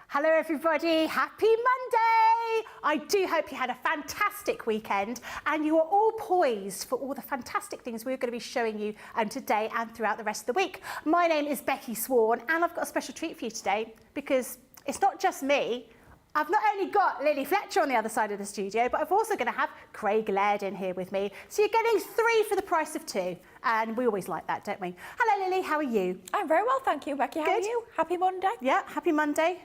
Hello everybody, happy Monday! I do hope you had a fantastic weekend and you are all poised for all the fantastic things we're going to be showing you today and throughout the rest of the week. My name is Becky Sworn and I've got a special treat for you today because it's not just me. I've not only got Lily Fletcher on the other side of the studio, but I've also going to have Craig Laird in here with me. So you're getting 3 for the price of 2. And we always like that, don't we? Hello Lily, how are you? I'm very well, thank you, Becky. How are you? Happy Monday. Yeah, happy Monday.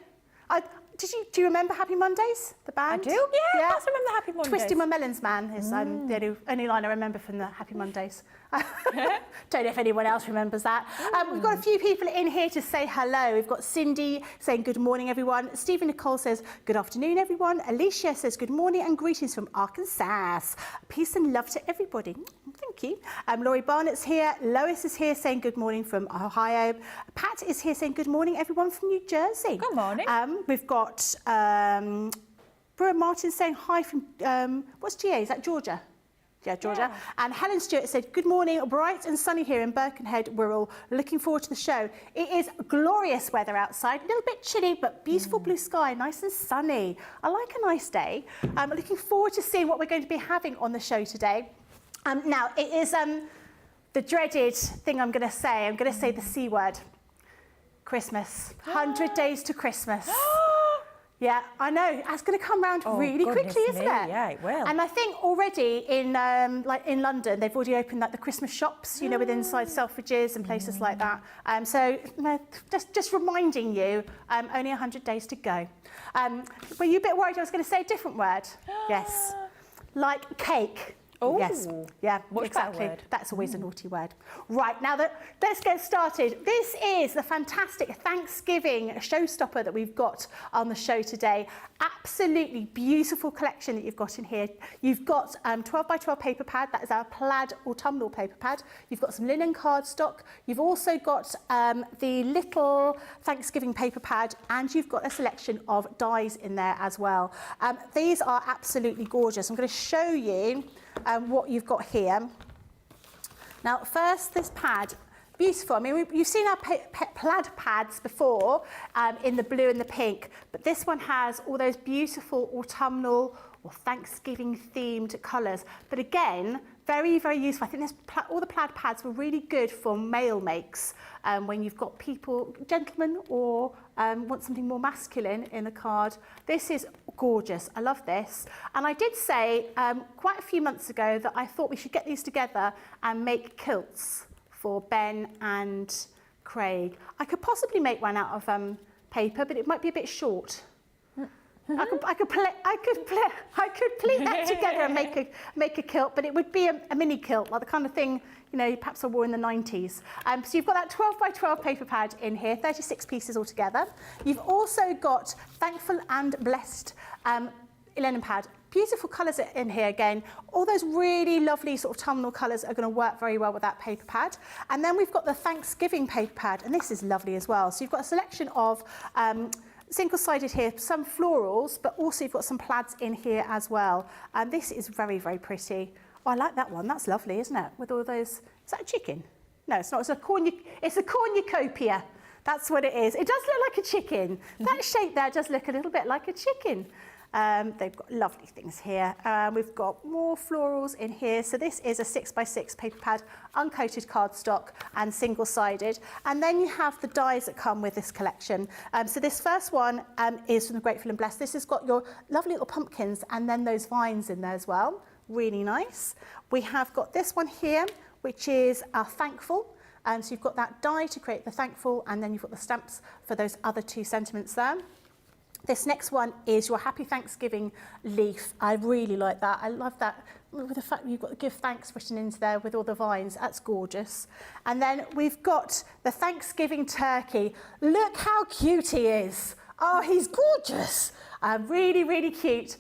Do you remember Happy Mondays, the band? I do, yeah. I remember the Happy Mondays. Twisting My Melons Man is the only line I remember from the Happy Mondays. Don't know if anyone else remembers that. We've got a few people in here to say hello. We've got Cindy saying good morning, everyone. Stephen Nicole says good afternoon, everyone. Alicia says good morning and greetings from Arkansas. Peace and love to everybody. Thank you. Laurie Barnett's here. Lois is here saying good morning from Ohio. Pat is here saying good morning, everyone from New Jersey. Good morning. We've got Brewer Martin saying hi from, what's GA? Is that Georgia? Yeah, Georgia. Yeah. And Helen Stewart said, good morning, bright and sunny here in Birkenhead. We're all looking forward to the show. It is glorious weather outside, a little bit chilly, but beautiful blue sky, nice and sunny. I like a nice day. I'm looking forward to seeing what we're going to be having on the show today. Now, it is the dreaded thing I'm going to say. I'm going to say the C word. Christmas. 100 days to Christmas. Yeah, I know. That's going to come round really quickly, isn't it? Yeah, it will. And I think already in like in London, they've already opened like the Christmas shops, you know, with inside Selfridges and places like that. So just reminding you, only 100 days to go. Were you a bit worried I was going to say a different word? Yes, like cake. Oh, yes, yeah, exactly. That's always a naughty word. Right, now let's get started. This is the fantastic Thanksgiving showstopper that we've got on the show today. Absolutely beautiful collection that you've got in here. You've got 12 by 12 paper pad. That is our plaid autumnal paper pad. You've got some linen cardstock. You've also got the little Thanksgiving paper pad, and you've got a selection of dies in there as well. These are absolutely gorgeous. I'm going to show you what you've got here. Now, first, this pad, beautiful. I mean, you've seen our plaid pads before in the blue and the pink, but this one has all those beautiful autumnal or Thanksgiving themed colours. But again, very, very useful. I think all the plaid pads were really good for male makes when you've got people, gentlemen, or want something more masculine in the card. This is gorgeous. I love this. And I did say quite a few months ago that I thought we should get these together and make kilts for Ben and Craig. I could possibly make one out of paper, but it might be a bit short. I could pleat that together and make a kilt, but it would be a mini kilt, like the kind of thing, you know, perhaps I wore in the 90s. So you've got that 12 by 12 paper pad in here, 36 pieces altogether. You've also got Thankful and Blessed linen pad. Beautiful colours in here again. All those really lovely sort of autumnal colours are going to work very well with that paper pad. And then we've got the Thanksgiving paper pad, and this is lovely as well. So you've got a selection of single-sided here, some florals, but also you've got some plaids in here as well. And this is very, very pretty. Oh, I like that one. That's lovely, isn't it? With all those, is that a chicken? No, it's not. It's a cornucopia. That's what it is. It does look like a chicken. That shape there does look a little bit like a chicken. They've got lovely things here. We've got more florals in here. So this is a 6 by 6 paper pad, uncoated cardstock and single-sided. And then you have the dies that come with this collection. So this first one is from the Grateful and Blessed. This has got your lovely little pumpkins and then those vines in there as well. Really nice. We have got this one here, which is Thankful. So you've got that die to create the Thankful, and then you've got the stamps for those other 2 sentiments there. This next one is your Happy Thanksgiving leaf. I really like that. I love that with the fact that you've got the give thanks written into there with all the vines. That's gorgeous. And then we've got the Thanksgiving turkey. Look how cute he is. Oh, he's gorgeous. Really, really cute.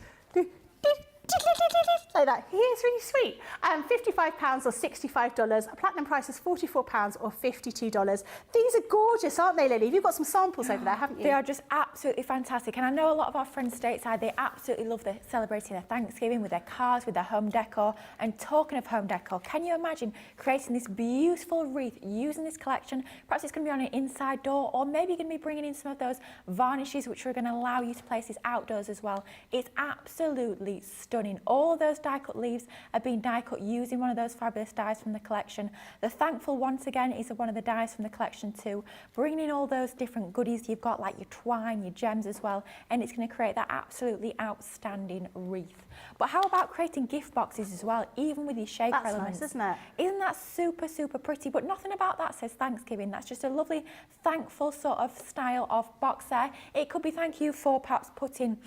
Like that. He is really sweet. £55 or $65. A platinum price is £44 or $52. These are gorgeous, aren't they, Lily? You've got some samples over there, haven't you? They are just absolutely fantastic. And I know a lot of our friends stateside, they absolutely love celebrating their Thanksgiving with their cards, with their home decor. And talking of home decor, can you imagine creating this beautiful wreath using this collection? Perhaps it's going to be on an inside door, or maybe you're going to be bringing in some of those varnishes which are going to allow you to place this outdoors as well. It's absolutely stunning. All those die cut leaves are being die cut using one of those fabulous dies from the collection. The Thankful, once again, is one of the dies from the collection too, bringing in all those different goodies you've got, like your twine, your gems as well, and it's going to create that absolutely outstanding wreath. But how about creating gift boxes as well, even with your shaper elements? That's nice, isn't it? Isn't that super, super pretty? But nothing about that says Thanksgiving. That's just a lovely, thankful sort of style of box there. It could be thank you for perhaps putting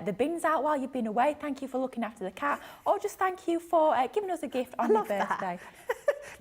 the bins out while you've been away, thank you for looking after the cat, or just thank you for giving us a gift on your birthday.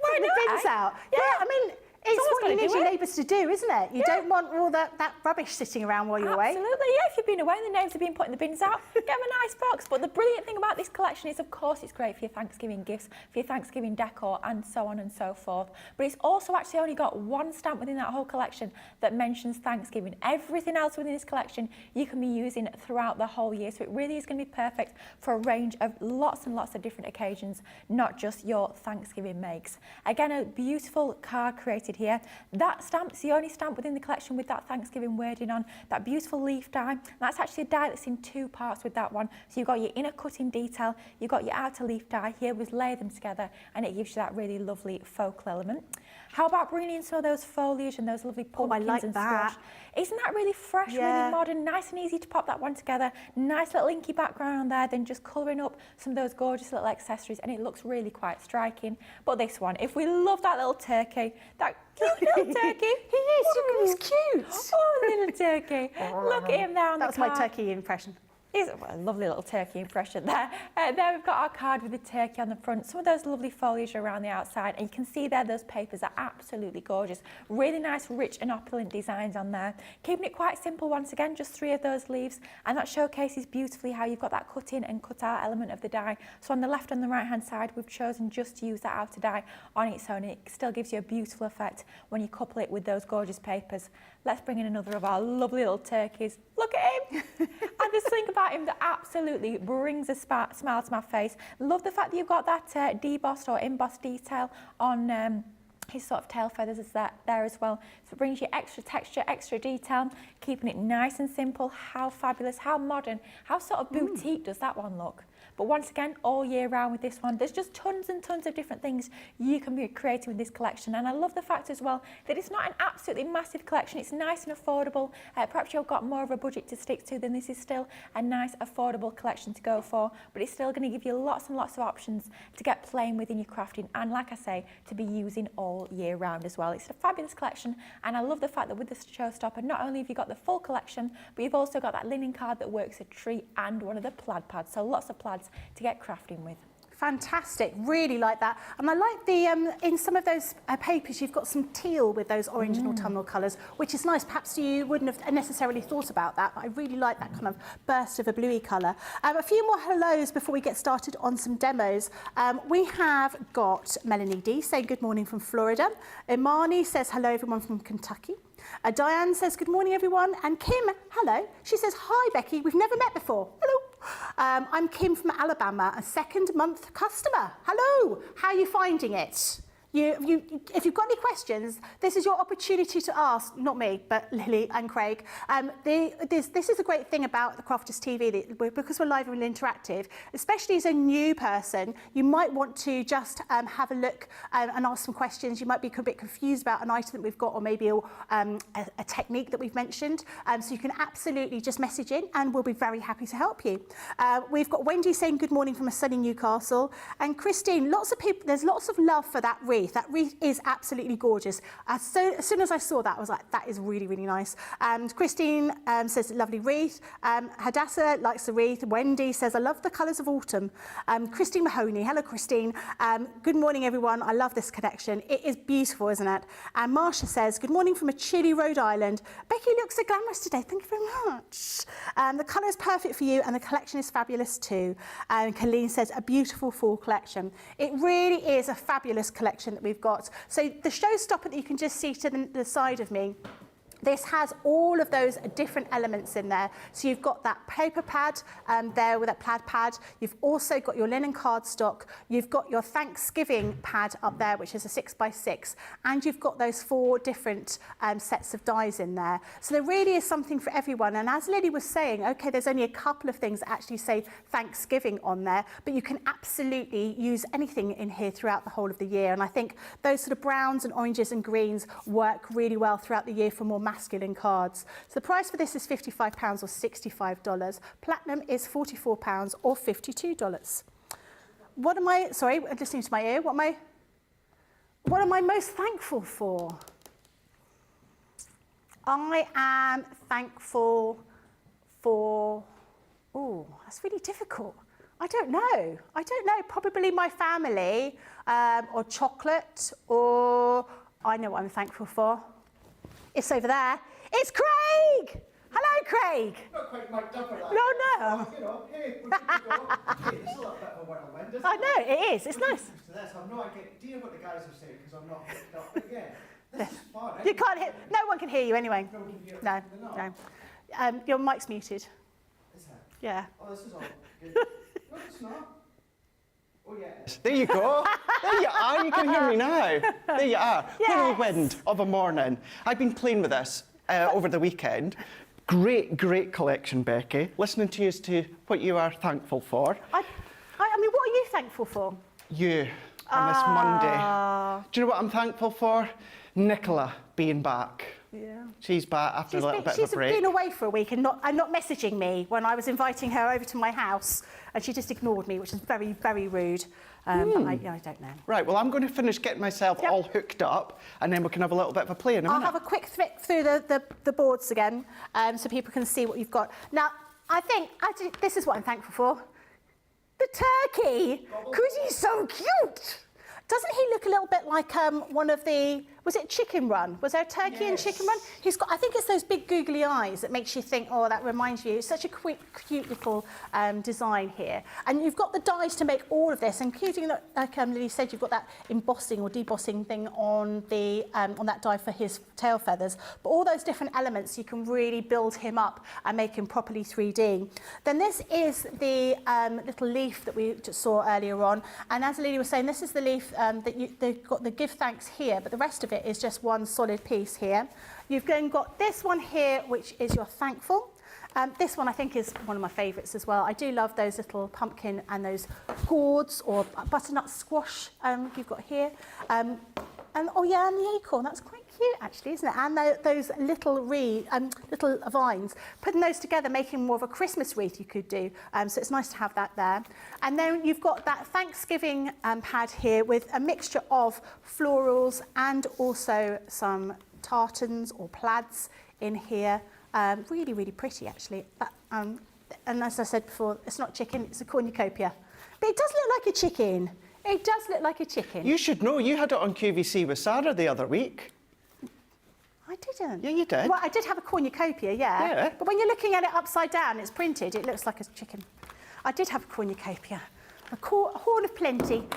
Putting the bins out. Yeah, I mean, it's what you need your neighbours to do, isn't it? You don't want all that rubbish sitting around while you're away. Absolutely, yeah. If you've been away and the neighbours have been putting the bins out, get them a nice box. But the brilliant thing about this collection is, of course, it's great for your Thanksgiving gifts, for your Thanksgiving decor, and so on and so forth. But it's also actually only got one stamp within that whole collection that mentions Thanksgiving. Everything else within this collection you can be using throughout the whole year. So it really is going to be perfect for a range of lots and lots of different occasions, not just your Thanksgiving makes. Again, a beautiful card created here. That stamp's the only stamp within the collection with that Thanksgiving wording on, that beautiful leaf die. That's actually a die that's in two parts with that one. So you've got your inner cutting detail, you've got your outer leaf die. Here we layer them together and it gives you that really lovely focal element. How about bringing in some of those foliage and those lovely pumpkins and squash? Isn't that really fresh, really modern, nice and easy to pop that one together? Nice little inky background on there, then just colouring up some of those gorgeous little accessories, and it looks really quite striking. But this one, if we love that little turkey, that cute little turkey. He is, he's cute. Oh, little turkey. Look at him there on the card. That was my turkey impression. Is a lovely little turkey impression there. There we've got our card with the turkey on the front, some of those lovely foliage around the outside, and you can see there those papers are absolutely gorgeous. Really nice, rich and opulent designs on there. Keeping it quite simple once again, just 3 of those leaves, and that showcases beautifully how you've got that cut in and cut out element of the die. So on the left and the right hand side, we've chosen just to use that outer die on its own. It still gives you a beautiful effect when you couple it with those gorgeous papers. Let's bring in another of our lovely little turkeys. Look at him! And there's something about him that absolutely brings a smile to my face. Love the fact that you've got that debossed or embossed detail on his sort of tail feathers is there as well. So it brings you extra texture, extra detail, keeping it nice and simple. How fabulous, how modern, how sort of boutique does that one look? But once again, all year round with this one, there's just tons and tons of different things you can be creating with this collection. And I love the fact as well that it's not an absolutely massive collection. It's nice and affordable. Perhaps you've got more of a budget to stick to, then this is still a nice, affordable collection to go for. But it's still going to give you lots and lots of options to get playing within your crafting. And like I say, to be using all year round as well. It's a fabulous collection. And I love the fact that with the showstopper, not only have you got the full collection, but you've also got that linen card that works a treat and one of the plaid pads. So lots of plaids to get crafting with. Fantastic, really like that. And I like the, in some of those papers, you've got some teal with those orange and autumnal colours, which is nice. Perhaps you wouldn't have necessarily thought about that, but I really like that kind of burst of a bluey colour. A few more hellos before we get started on some demos. We have got Melanie D saying good morning from Florida. Imani says hello everyone from Kentucky. Diane says good morning everyone, and Kim, hello. She says hi Becky, we've never met before. Hello. I'm Kim from Alabama, a second-month customer. Hello, how are you finding it? If you've got any questions, this is your opportunity to ask, not me, but Lily and Craig. This is a great thing about the Crafters TV, because we're live and interactive, especially as a new person, you might want to just have a look and ask some questions. You might be a bit confused about an item that we've got, or maybe a technique that we've mentioned. So you can absolutely just message in and we'll be very happy to help you. We've got Wendy saying good morning from a sunny Newcastle. And Christine, lots of people, there's lots of love for that wreath. wreath. That wreath is absolutely gorgeous. So as soon as I saw that, I was like, that is really, really nice. Christine says, lovely wreath. Hadassah likes the wreath. Wendy says, I love the colours of autumn. Christine Mahoney, hello Christine. Good morning everyone, I love this collection. It is beautiful, isn't it? And Marsha says, good morning from a chilly Rhode Island. Becky looks so glamorous today, thank you very much. The colour is perfect for you and the collection is fabulous too. And Colleen says, a beautiful fall collection. It really is a fabulous collection that we've got. So the showstopper that you can just see to the side of me, this has all of those different elements in there. So you've got that paper pad there with that plaid pad. You've also got your linen cardstock. You've got your Thanksgiving pad up there, which is a 6x6. And you've got those 4 different sets of dies in there. So there really is something for everyone. And as Lily was saying, okay, there's only a couple of things that actually say Thanksgiving on there, but you can absolutely use anything in here throughout the whole of the year. And I think those sort of browns and oranges and greens work really well throughout the year for more masculine cards. So the price for this is £55 or $65. Platinum is £44 or $52. What am I, sorry, listening to my ear, what am I most thankful for? I am thankful for, oh, that's really difficult. I don't know, probably my family, or chocolate, or I know what I'm thankful for. It's over there. It's Craig! Hello, Craig. Not quite mic'd up at that. No. You know, hey, we're good to go. Hey, it's a little bit of a whirlwind, isn't it? I know, it is. It's nice. To this. I'm not getting what the guys are saying because I'm not hooked up. But yeah, this is fun. You can't hear. No one can hear you anyway. No one can hear. No, no. Your mic's muted. Is it? Yeah. Oh, this is all good. No, it's not. Oh, yes. There you go. There you are. You can hear me now. There you are. Yes. Whirlwind of a morning. I've been playing with this over the weekend. Great collection, Becky. Listening to you as to what you are thankful for. I mean, what are you thankful for? You on this Monday. Do you know what I'm thankful for? Nicola being back. Yeah. She's back after a little bit of a break. She's been away for a week and not messaging me when I was inviting her over to my house, and she just ignored me, which is very, very rude. But I don't know. Right, well, I'm going to finish getting myself all hooked up, and then we can have a little bit of a play in a minute. I'll have a quick flick through the boards again, so people can see what you've got. Now, I think this is what I'm thankful for. The turkey, because he's so cute. Doesn't he look a little bit like one of the, was it Chicken Run? Was there a turkey in Chicken Run? He's got, I think it's those big googly eyes that makes you think, oh, that reminds you. It's such a cute little design here. And you've got the dies to make all of this, including, like Lily said, you've got that embossing or debossing thing on that die for his tail feathers. But all those different elements, you can really build him up and make him properly 3D. Then this is the little leaf that we just saw earlier on. And as Lily was saying, this is the leaf they've got the give thanks here, but the rest of it is just one solid piece here. You've then got this one here, which is your thankful. This one I think is one of my favourites as well. I do love those little pumpkin and those gourds or butternut squash you've got here. And the acorn, that's quite cute actually, isn't it? And those little little vines, putting those together, making more of a Christmas wreath you could do. So it's nice to have that there. And then you've got that Thanksgiving pad here with a mixture of florals and also some tartans or plaids in here. Really, really pretty actually. And as I said before, it's not chicken, it's a cornucopia. But it does look like a chicken. It does look like a chicken. You should know, you had it on QVC with Sarah the other week. I didn't. Yeah, you did. Well, I did have a cornucopia, yeah. But when you're looking at it upside down, it's printed, it looks like a chicken. I did have a cornucopia. A horn of plenty.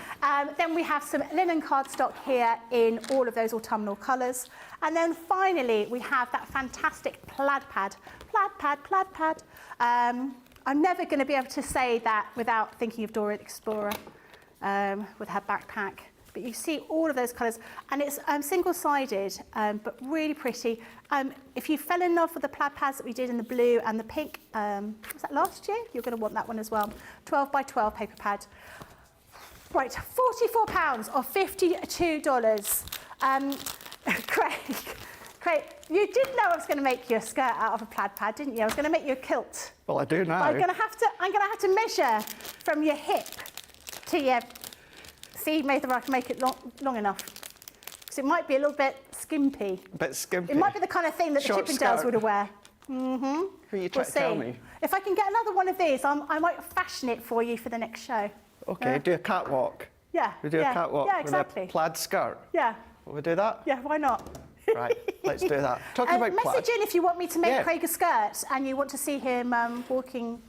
Then we have some linen cardstock here in all of those autumnal colours. And then finally, we have that fantastic plaid pad. Plaid pad. I'm never going to be able to say that without thinking of Dora the Explorer with her backpack. But you see all of those colours, and it's single-sided, but really pretty. If you fell in love with the plaid pads that we did in the blue and the pink, was that last year? You're going to want that one as well. 12 by 12 paper pad. Right, £44 or $52. Craig, you did know I was going to make you a skirt out of a plaid pad, didn't you? I was going to make you a kilt. Well, I do now. I'm going to have to measure from your hip to your see whether I can make it long enough. Because it might be a little bit skimpy. A bit skimpy. It might be the kind of thing that Short the Chippendales skirt. would wear. Who are you trying to tell me? If I can get another one of these, I might fashion it for you for the next show. Okay, do a catwalk. Yeah. We do a catwalk exactly. with a plaid skirt. Yeah. Will we do that? Yeah, why not? Right, let's do that. Talking about plaid. Message in if you want me to make Yeah. Craig a skirt and you want to see him walking.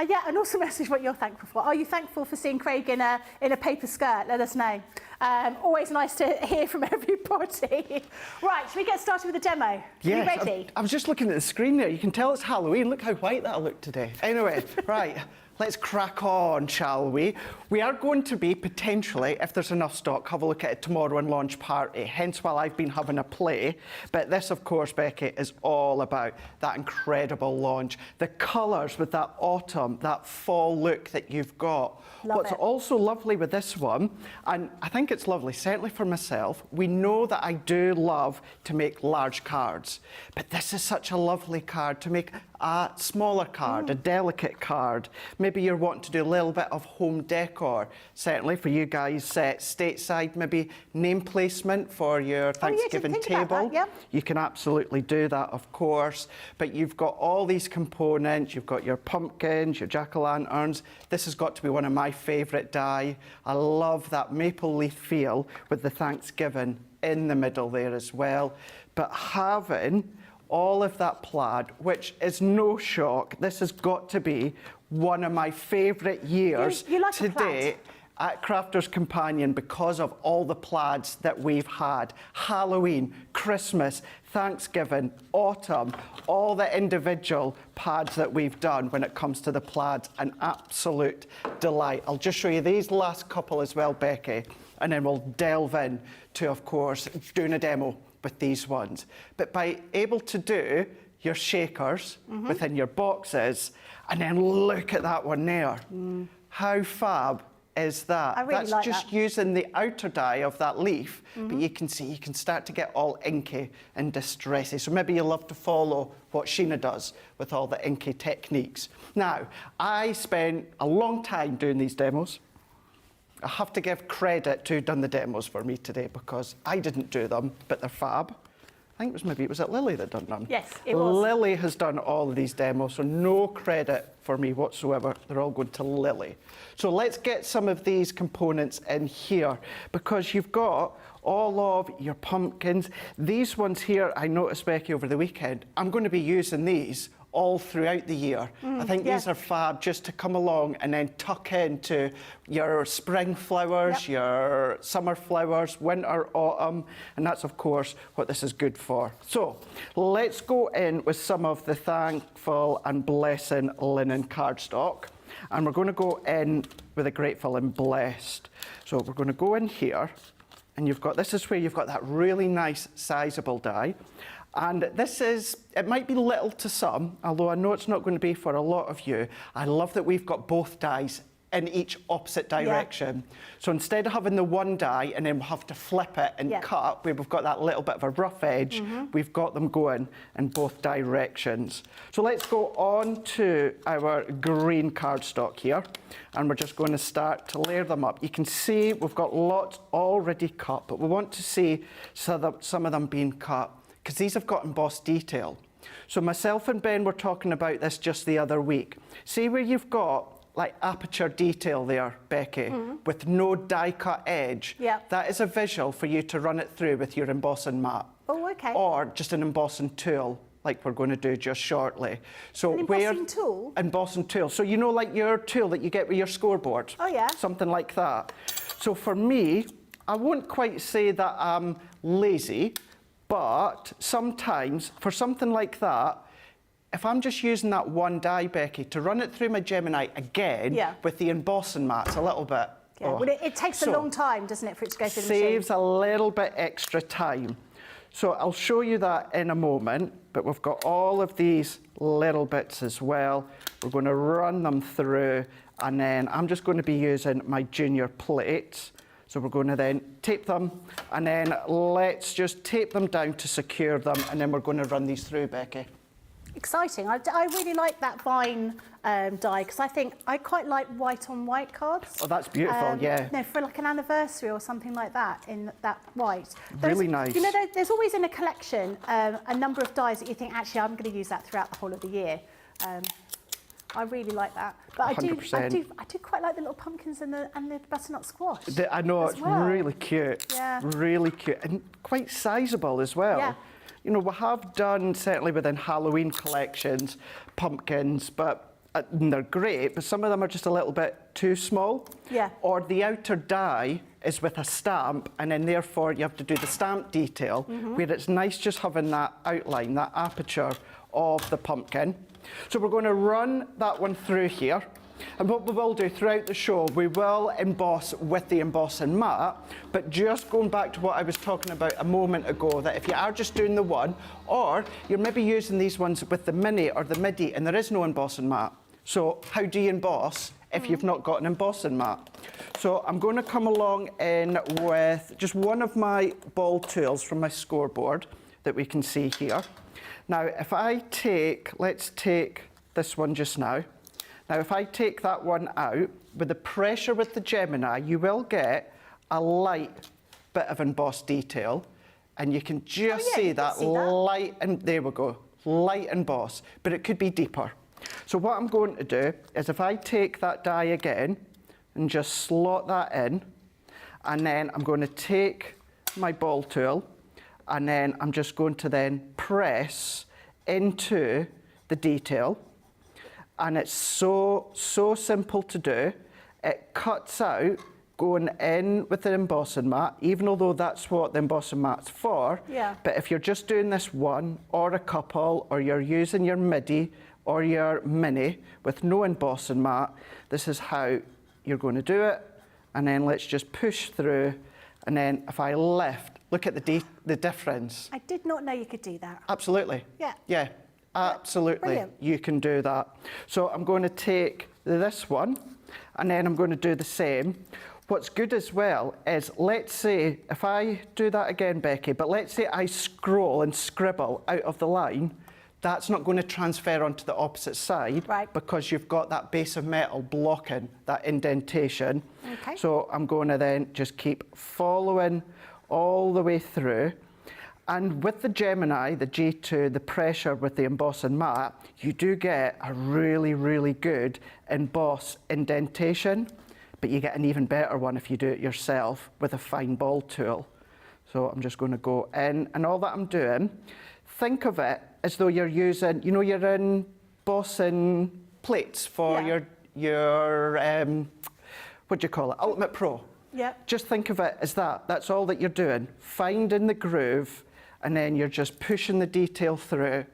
Yeah, and also message what you're thankful for. Are you thankful for seeing Craig in a paper skirt? Let us know. Always nice to hear from everybody. Right, should we get started with the demo? Yes, Are you ready? I was just looking at the screen there. You can tell it's Halloween. Look how white that looked today. Anyway, right, let's crack on, shall we? We are going to be potentially, if there's enough stock, have a look at it tomorrow and launch party. Hence why I've been having a play. But this, of course, Becky, is all about that incredible launch. The colours with that autumn, that fall look that you've got. What's also lovely with this one, and I think it's lovely, certainly for myself, we know that I do love to make large cards, but this is such a lovely card to make a smaller card, a delicate card. Maybe you're wanting to do a little bit of home decor. Certainly for you guys, stateside, maybe name placement for your Thanksgiving table. That, You can absolutely do that, of course. But you've got all these components. You've got your pumpkins, your jack-o'-lanterns. This has got to be one of my favourite die. I love that maple leaf feel with the Thanksgiving in the middle there as well. But having all of that plaid, which is no shock. This has got to be one of my favourite years you like to date at Crafter's Companion because of all the plaids that we've had. Halloween, Christmas, Thanksgiving, autumn, all the individual pads that we've done when it comes to the plaids, an absolute delight. I'll just show you these last couple as well, Becky, and then we'll delve in to, of course, doing a demo with these ones. But by able to do your shakers within your boxes, and then look at that one there. How fab is that? I really That's like just that. using the outer die of that leaf, but you can see you can start to get all inky and distressy. So maybe you love to follow what Sheena does with all the inky techniques. Now, I spent a long time doing these demos. I have to give credit to who done the demos for me today because I didn't do them, but they're fab. I think it was Lily that done them. Yes, it was. Lily has done all of these demos, so no credit for me whatsoever. They're all going to Lily. So let's get some of these components in here because you've got all of your pumpkins. These ones here, I noticed, Becky, over the weekend, I'm going to be using these all throughout the year. I think these are fab just to come along and then tuck into your spring flowers, your summer flowers, winter, autumn, and that's of course what this is good for. So let's go in with some of the Thankful and Blessing linen cardstock, and we're going to go in with a Grateful and Blessed. So we're going to go in here, and this is where you've got that really nice sizable die. And this is, it might be little to some, although I know it's not going to be for a lot of you. I love that we've got both dies in each opposite direction. So instead of having the one die and then we'll have to flip it and cut, where we've got that little bit of a rough edge, we've got them going in both directions. So let's go on to our green cardstock here, and we're just going to start to layer them up. You can see we've got lots already cut, but we want to see some of them being cut, because these have got embossed detail. So myself and Ben were talking about this just the other week. See where you've got like aperture detail there, Becky, with no die cut edge? That is a visual for you to run it through with your embossing mat. Oh, okay. Or just an embossing tool, like we're going to do just shortly. So an embossing tool? Embossing tool. So you know, like your tool that you get with your scoreboard? Oh, yeah. Something like that. So for me, I won't quite say that I'm lazy, but sometimes, for something like that, if I'm just using that one die, Becky, to run it through my Gemini again with the embossing mats a little bit. Well, it takes a long time, doesn't it, for it to go through the machine? Saves a little bit extra time. So I'll show you that in a moment, but we've got all of these little bits as well. We're going to run them through, and then I'm just going to be using my junior plates. So we're going to then tape them, and then let's just tape them down to secure them, and then we're going to run these through, Becky. Exciting. I really like that vine die because I think I quite like white on white cards. Oh, that's beautiful, yeah. No, for like an anniversary or something like that in that white. Really nice. You know, there's always in a collection a number of dies that you think, actually, I'm going to use that throughout the whole of the year. I really like that. But I do quite like the little pumpkins and the butternut squash. I know, it's well. really cute. Yeah. Really cute and quite sizable as well. Yeah. You know, we have done, certainly within Halloween collections, pumpkins, but they're great, but some of them are just a little bit too small. Yeah. Or the outer die is with a stamp, and then therefore you have to do the stamp detail, where it's nice just having that outline, that aperture of the pumpkin. So we're going to run that one through here. And what we will do throughout the show, we will emboss with the embossing mat, but just going back to what I was talking about a moment ago, that if you are just doing the one, or you're maybe using these ones with the mini or the midi and there is no embossing mat. So how do you emboss if you've not got an embossing mat? So I'm going to come along in with just one of my ball tools from my scoreboard that we can see here. Now, if I take, let's take this one just now. Now, if I take that one out, with the pressure with the Gemini, you will get a light bit of embossed detail, and you can just see that light, and there we go, light emboss, but it could be deeper. So what I'm going to do is if I take that die again and just slot that in, and then I'm going to take my ball tool, and then I'm just going to then press into the detail. And it's so simple to do. It cuts out going in with the embossing mat, even although that's what the embossing mat's for. Yeah. But if you're just doing this one or a couple, or you're using your midi or your mini with no embossing mat, this is how you're going to do it. And then let's just push through. And then if I lift, look at the difference. I did not know you could do that. Absolutely. Yeah. Yeah. Absolutely, Brilliant. You can do that. So I'm going to take this one, and then I'm going to do the same. What's good as well is, let's say, if I do that again, Becky, but let's say I scroll and scribble out of the line, that's not going to transfer onto the opposite side, right, because you've got that base of metal blocking that indentation. Okay. So I'm going to then just keep following all the way through. And with the Gemini, the G2, the pressure with the embossing mat, you do get a really, really good emboss indentation, but you get an even better one if you do it yourself with a fine ball tool. So I'm just going to go in, and all that I'm doing, think of it as though you're using, you know, you're embossing plates for your what do you call it, Ultimate Pro. Yeah. Just think of it as that. That's all that you're doing. Finding the groove, and then you're just pushing the detail through.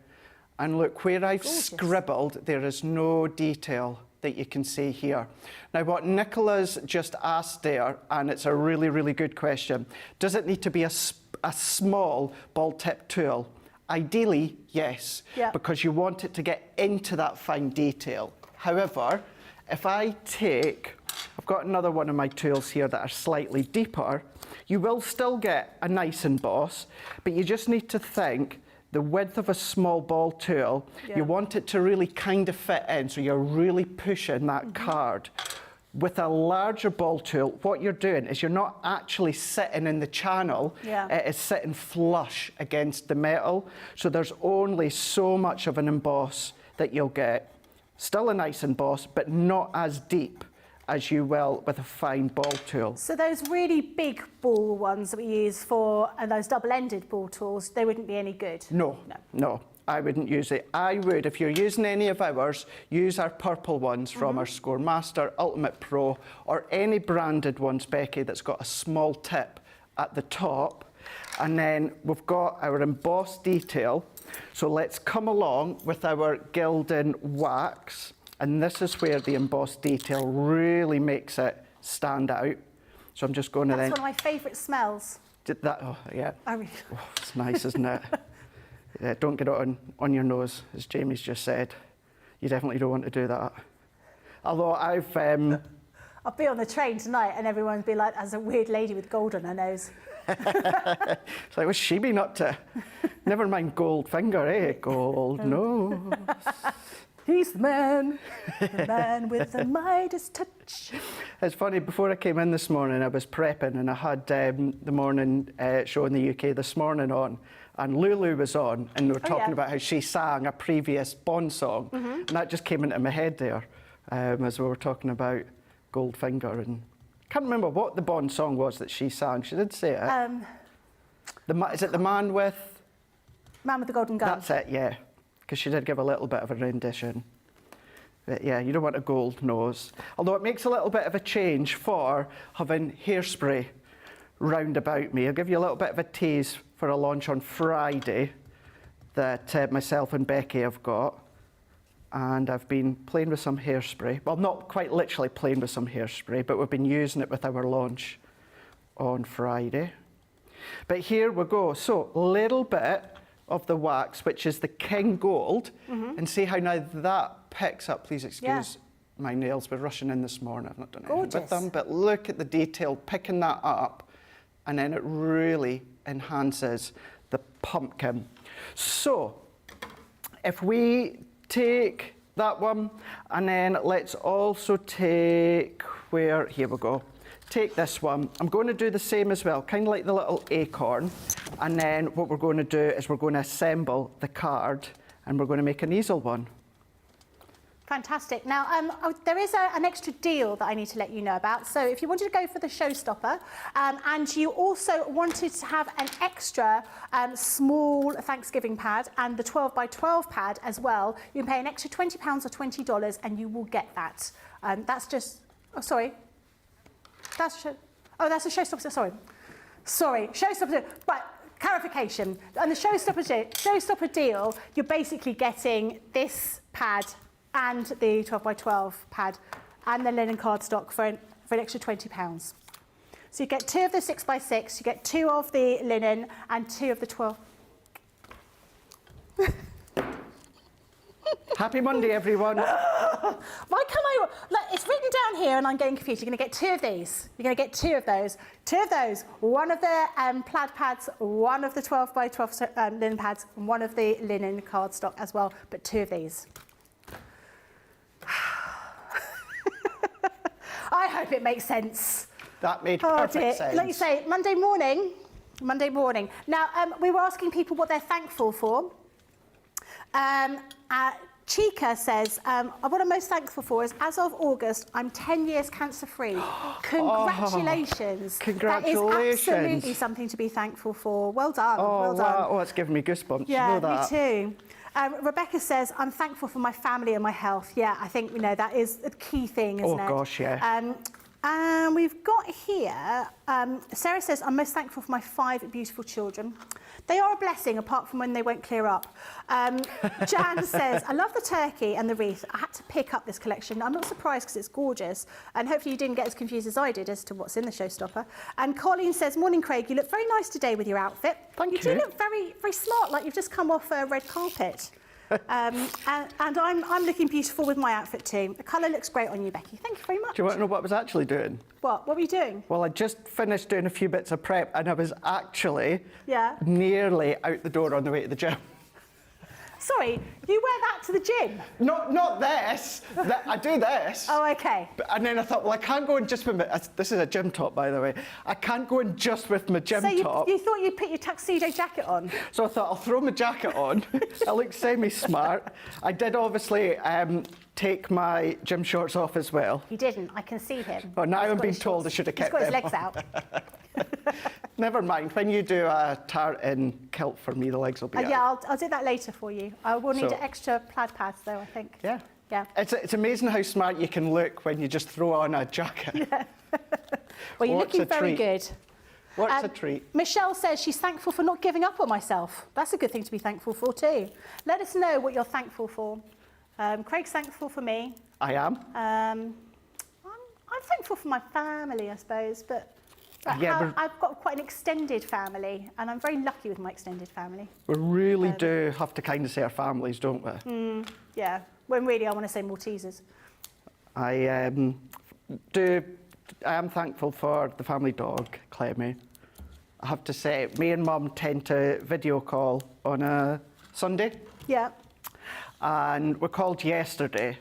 And look, where I've scribbled, there is no detail that you can see here. Now, what Nicola's just asked there, and it's a really, really good question, does it need to be a small ball tip tool? Ideally, yes, because you want it to get into that fine detail. However, if I take, I've got another one of my tools here that are slightly deeper, you will still get a nice emboss, but you just need to think the width of a small ball tool, you want it to really kind of fit in, so you're really pushing that card. With a larger ball tool, what you're doing is you're not actually sitting in the channel, it is sitting flush against the metal, so there's only so much of an emboss that you'll get. Still a nice emboss, but not as deep as you will with a fine ball tool. So those really big ball ones that we use for, and those double-ended ball tools, they wouldn't be any good? No, I wouldn't use it. I would, if you're using any of ours, use our purple ones from our Score Master, Ultimate Pro, or any branded ones, Becky, that's got a small tip at the top. And then we've got our embossed detail. So let's come along with our gilding wax. And this is where the embossed detail really makes it stand out. So I'm just going to That's one of my favourite smells. Did that? Oh, yeah. I mean, it's nice, isn't it? Yeah, don't get it on your nose, as Jamie's just said. You definitely don't want to do that. Although I've... I'll be on the train tonight and everyone will be like, as a weird lady with gold on her nose. It's like, what's she been up to? Never mind gold finger, eh? Gold nose. He's the man with the Midas touch. It's funny, before I came in this morning, I was prepping and I had the morning show in the UK this morning on, and Lulu was on, and they were talking about how she sang a previous Bond song, and that just came into my head there as we were talking about Goldfinger, and I can't remember what the Bond song was that she sang. She did say it. Is it the Man with the Golden Gun? That's it, yeah. Because she did give a little bit of a rendition. But yeah, you don't want a gold nose. Although it makes a little bit of a change for having hairspray round about me. I'll give you a little bit of a tease for a launch on Friday that myself and Becky have got. And I've been playing with some hairspray. Well, not quite literally playing with some hairspray, but we've been using it with our launch on Friday. But here we go. So, a little bit of the wax, which is the King Gold, and see how now that picks up. Please excuse my nails, we're rushing in this morning. I've not done anything with them, but look at the detail, picking that up, and then it really enhances the pumpkin. So, if we take that one, and then let's also take, here we go. Take this one. I'm going to do the same as well, kind of like the little acorn. And then what we're going to do is we're going to assemble the card and we're going to make an easel one. Fantastic. Now, there is an extra deal that I need to let you know about. So if you wanted to go for the showstopper and you also wanted to have an extra small Thanksgiving pad and the 12 by 12 pad as well, you can pay an extra £20 or $20 and you will get that. That's just, that's a showstopper, sorry, showstopper, but clarification. On the showstopper deal, you're basically getting this pad and the 12 by 12 pad and the linen cardstock for an extra £20. So you get 2 of the 6 by 6, you get 2 of the linen and 2 of the 12. Happy Monday, everyone. Why can't I? Look, it's written down here and I'm getting confused. You're going to get 2 of these. You're going to get 2 of those. 2 of those. One of the plaid pads, one of the 12 by 12 linen pads, and one of the linen cardstock as well, but 2 of these. I hope it makes sense. That made perfect sense. Like you say, Monday morning. Now, we were asking people what they're thankful for. Chica says, what I'm most thankful for is, as of August, I'm 10 years cancer-free. Congratulations. Congratulations. That is absolutely something to be thankful for. Well done. Oh, well done. wow. Oh, it's giving me goosebumps. Yeah, you know that. me too. Rebecca says, I'm thankful for my family and my health. Yeah, I think, that is a key thing, isn't it? Oh, gosh, yeah. And we've got here, Sarah says, I'm most thankful for my 5 beautiful children. They are a blessing, apart from when they won't clear up. Jan says, I love the turkey and the wreath. I had to pick up this collection. I'm not surprised because it's gorgeous. And hopefully you didn't get as confused as I did as to what's in the showstopper. And Colleen says, morning, Craig. You look very nice today with your outfit. Thank you. You do look very, very smart, like you've just come off a red carpet. And I'm looking beautiful with my outfit too. The colour looks great on you, Becky. Thank you very much. Do you want to know what I was actually doing? What were you doing? Well, I just finished doing a few bits of prep and I was actually nearly out the door on the way to the gym. Sorry, you wear that to the gym? Not this. I do this. Oh, okay. And then I thought, well, I can't go in just with my... This is a gym top, by the way. I can't go in just with my gym top. So you thought you'd put your tuxedo jacket on? So I thought, I'll throw my jacket on. I look semi-smart. I did obviously take my gym shorts off as well. He didn't. I can see him. But now I'm being told I should have kept them He's got his legs out. Never mind. When you do a tartan kilt for me, the legs will be out. Yeah, I'll do that later for you. I will need extra plaid pads, though, I think. Yeah. Yeah. It's amazing how smart you can look when you just throw on a jacket. Yeah. Well, you're looking very good. What's a treat? Michelle says she's thankful for not giving up on myself. That's a good thing to be thankful for too. Let us know what you're thankful for. Craig's thankful for me. I am. I'm thankful for my family, I suppose, but I've got quite an extended family, and I'm very lucky with my extended family. We really do have to kind of say our families, don't we? Yeah, when really I want to say Maltesers. I am thankful for the family dog, Clemmy, I have to say, me and Mum tend to video call on a Sunday. Yeah. And we called yesterday.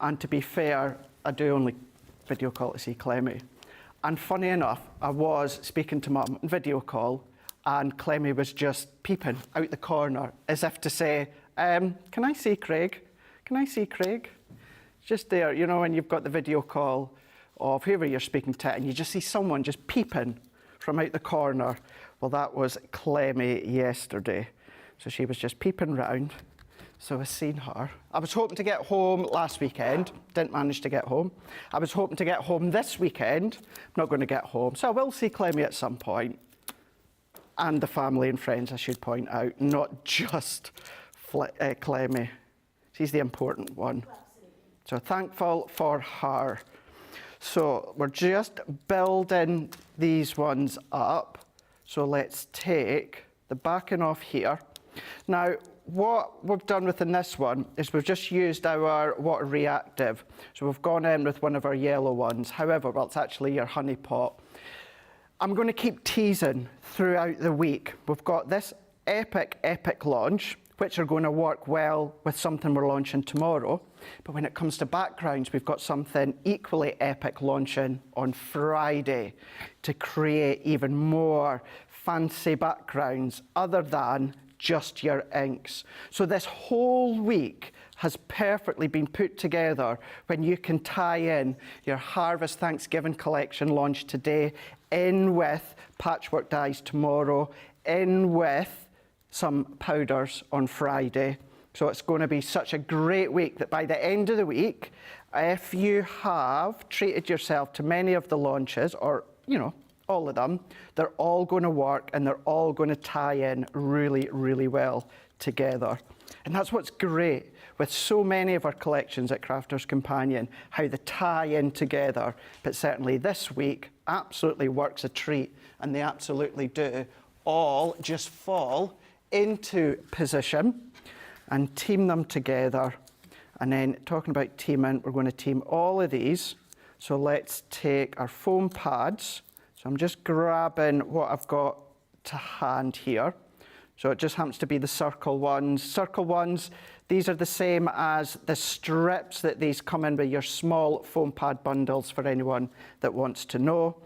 And to be fair, I do only video call to see Clemmy. And funny enough, I was speaking to Mum on video call, and Clemmy was just peeping out the corner as if to say, can I see Craig? Can I see Craig? Just there, you know, when you've got the video call of whoever you're speaking to, and you just see someone just peeping from out the corner. Well, that was Clemmy yesterday. So she was just peeping round. So I seen her. I was hoping to get home last weekend. Didn't manage to get home. I was hoping to get home this weekend. I'm not going to get home. So I will see Clemmy at some point. And the family and friends, I should point out, not just Clemmy. She's the important one. So thankful for her. So we're just building these ones up. So let's take the backing off here. Now, what we've done within this one is we've just used our water reactive. So we've gone in with one of our yellow ones. However, well, it's actually your honey pot. I'm going to keep teasing throughout the week. We've got this epic launch, which are going to work well with something we're launching tomorrow. But when it comes to backgrounds, we've got something equally epic launching on Friday to create even more fancy backgrounds other than just your inks. So this whole week has perfectly been put together when you can tie in your Harvest Thanksgiving collection launch today, in with patchwork dyes tomorrow, in with some powders on Friday. So it's going to be such a great week that by the end of the week, if you have treated yourself to many of the launches, or, you know, all of them, they're all going to work and they're all going to tie in really, really well together. And that's what's great with so many of our collections at Crafter's Companion, how they tie in together. But certainly this week absolutely works a treat, and they absolutely do all just fall into position and team them together. And then talking about teaming, we're going to team all of these. So let's take our foam pads. So I'm just grabbing what I've got to hand here. So it just happens to be the circle ones. Circle ones, these are the same as the strips that these come in with your small foam pad bundles for anyone that wants to know.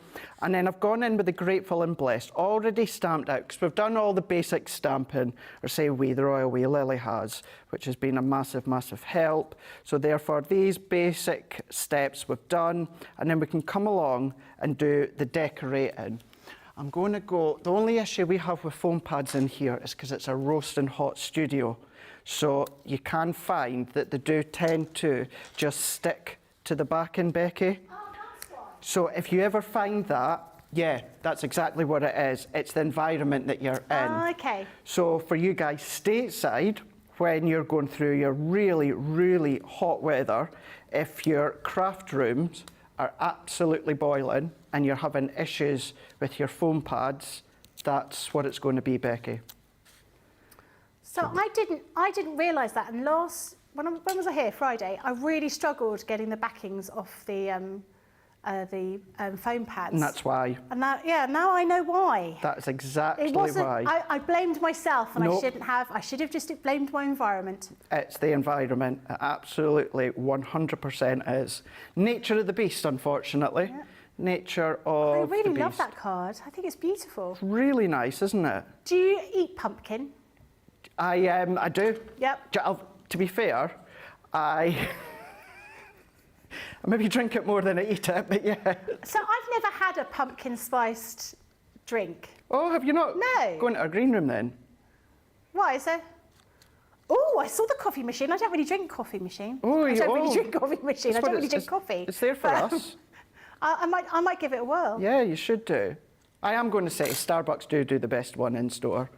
And then I've gone in with the Grateful and Blessed, already stamped out, because we've done all the basic stamping, or say we, the Royal We, Lily has, which has been a massive, massive help. So therefore, these basic steps we've done, and then we can come along and do the decorating. I'm going to go, the only issue we have with foam pads in here is because it's a roasting hot studio. So you can find that they do tend to just stick to the backing, Becky. So if you ever find that, yeah, that's exactly what it is. It's the environment that you're in. Oh, okay. So for you guys stateside, when you're going through your really, really hot weather, if your craft rooms are absolutely boiling and you're having issues with your foam pads, that's what it's going to be, Becky. So I didn't realise that. And when was I here? Friday. I really struggled getting the backings off the foam pads. And that's why. And now I know why. That's exactly why. I blamed myself, and Nope. I should have just blamed my environment. It's the environment. It absolutely 100% is. Nature of the beast, unfortunately. Yeah. Nature of the beast. I really love that card. I think it's beautiful. It's really nice, isn't it? Do you eat pumpkin? I do. Yep. To be fair, I maybe drink it more than I eat it, but yeah. So I've never had a pumpkin spiced drink. Oh, have you not? No. Going to our green room then? Why is there? Oh, I saw the coffee machine. I don't really drink coffee machine. Oh, I don't really drink coffee machine. I don't really drink coffee. It's there for us. I might give it a whirl. Yeah, you should do. I am going to say Starbucks do the best one in store.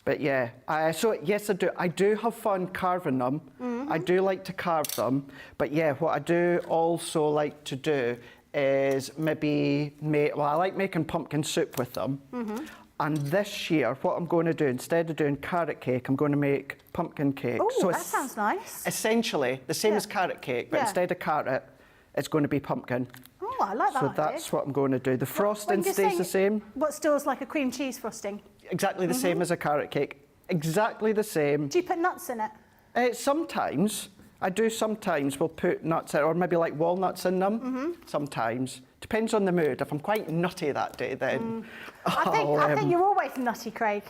But yeah, so yes, I do. I do have fun carving them. Mm-hmm. I do like to carve them. But yeah, what I do also like to do is maybe I like making pumpkin soup with them. Mm-hmm. And this year, what I'm going to do, instead of doing carrot cake, I'm going to make pumpkin cake. Oh, so that sounds nice. Essentially, the same as carrot cake, but instead of carrot, it's going to be pumpkin. Oh, I like that So idea. that's what I'm going to do. The frosting When you're stays saying the same. What still's like a cream cheese frosting? Exactly the same as a carrot cake. Exactly the same. Do you put nuts in it? Sometimes. I do sometimes. We'll put nuts in, or maybe like walnuts in them. Sometimes. Depends on the mood. If I'm quite nutty that day, then I think you're always nutty, Craig.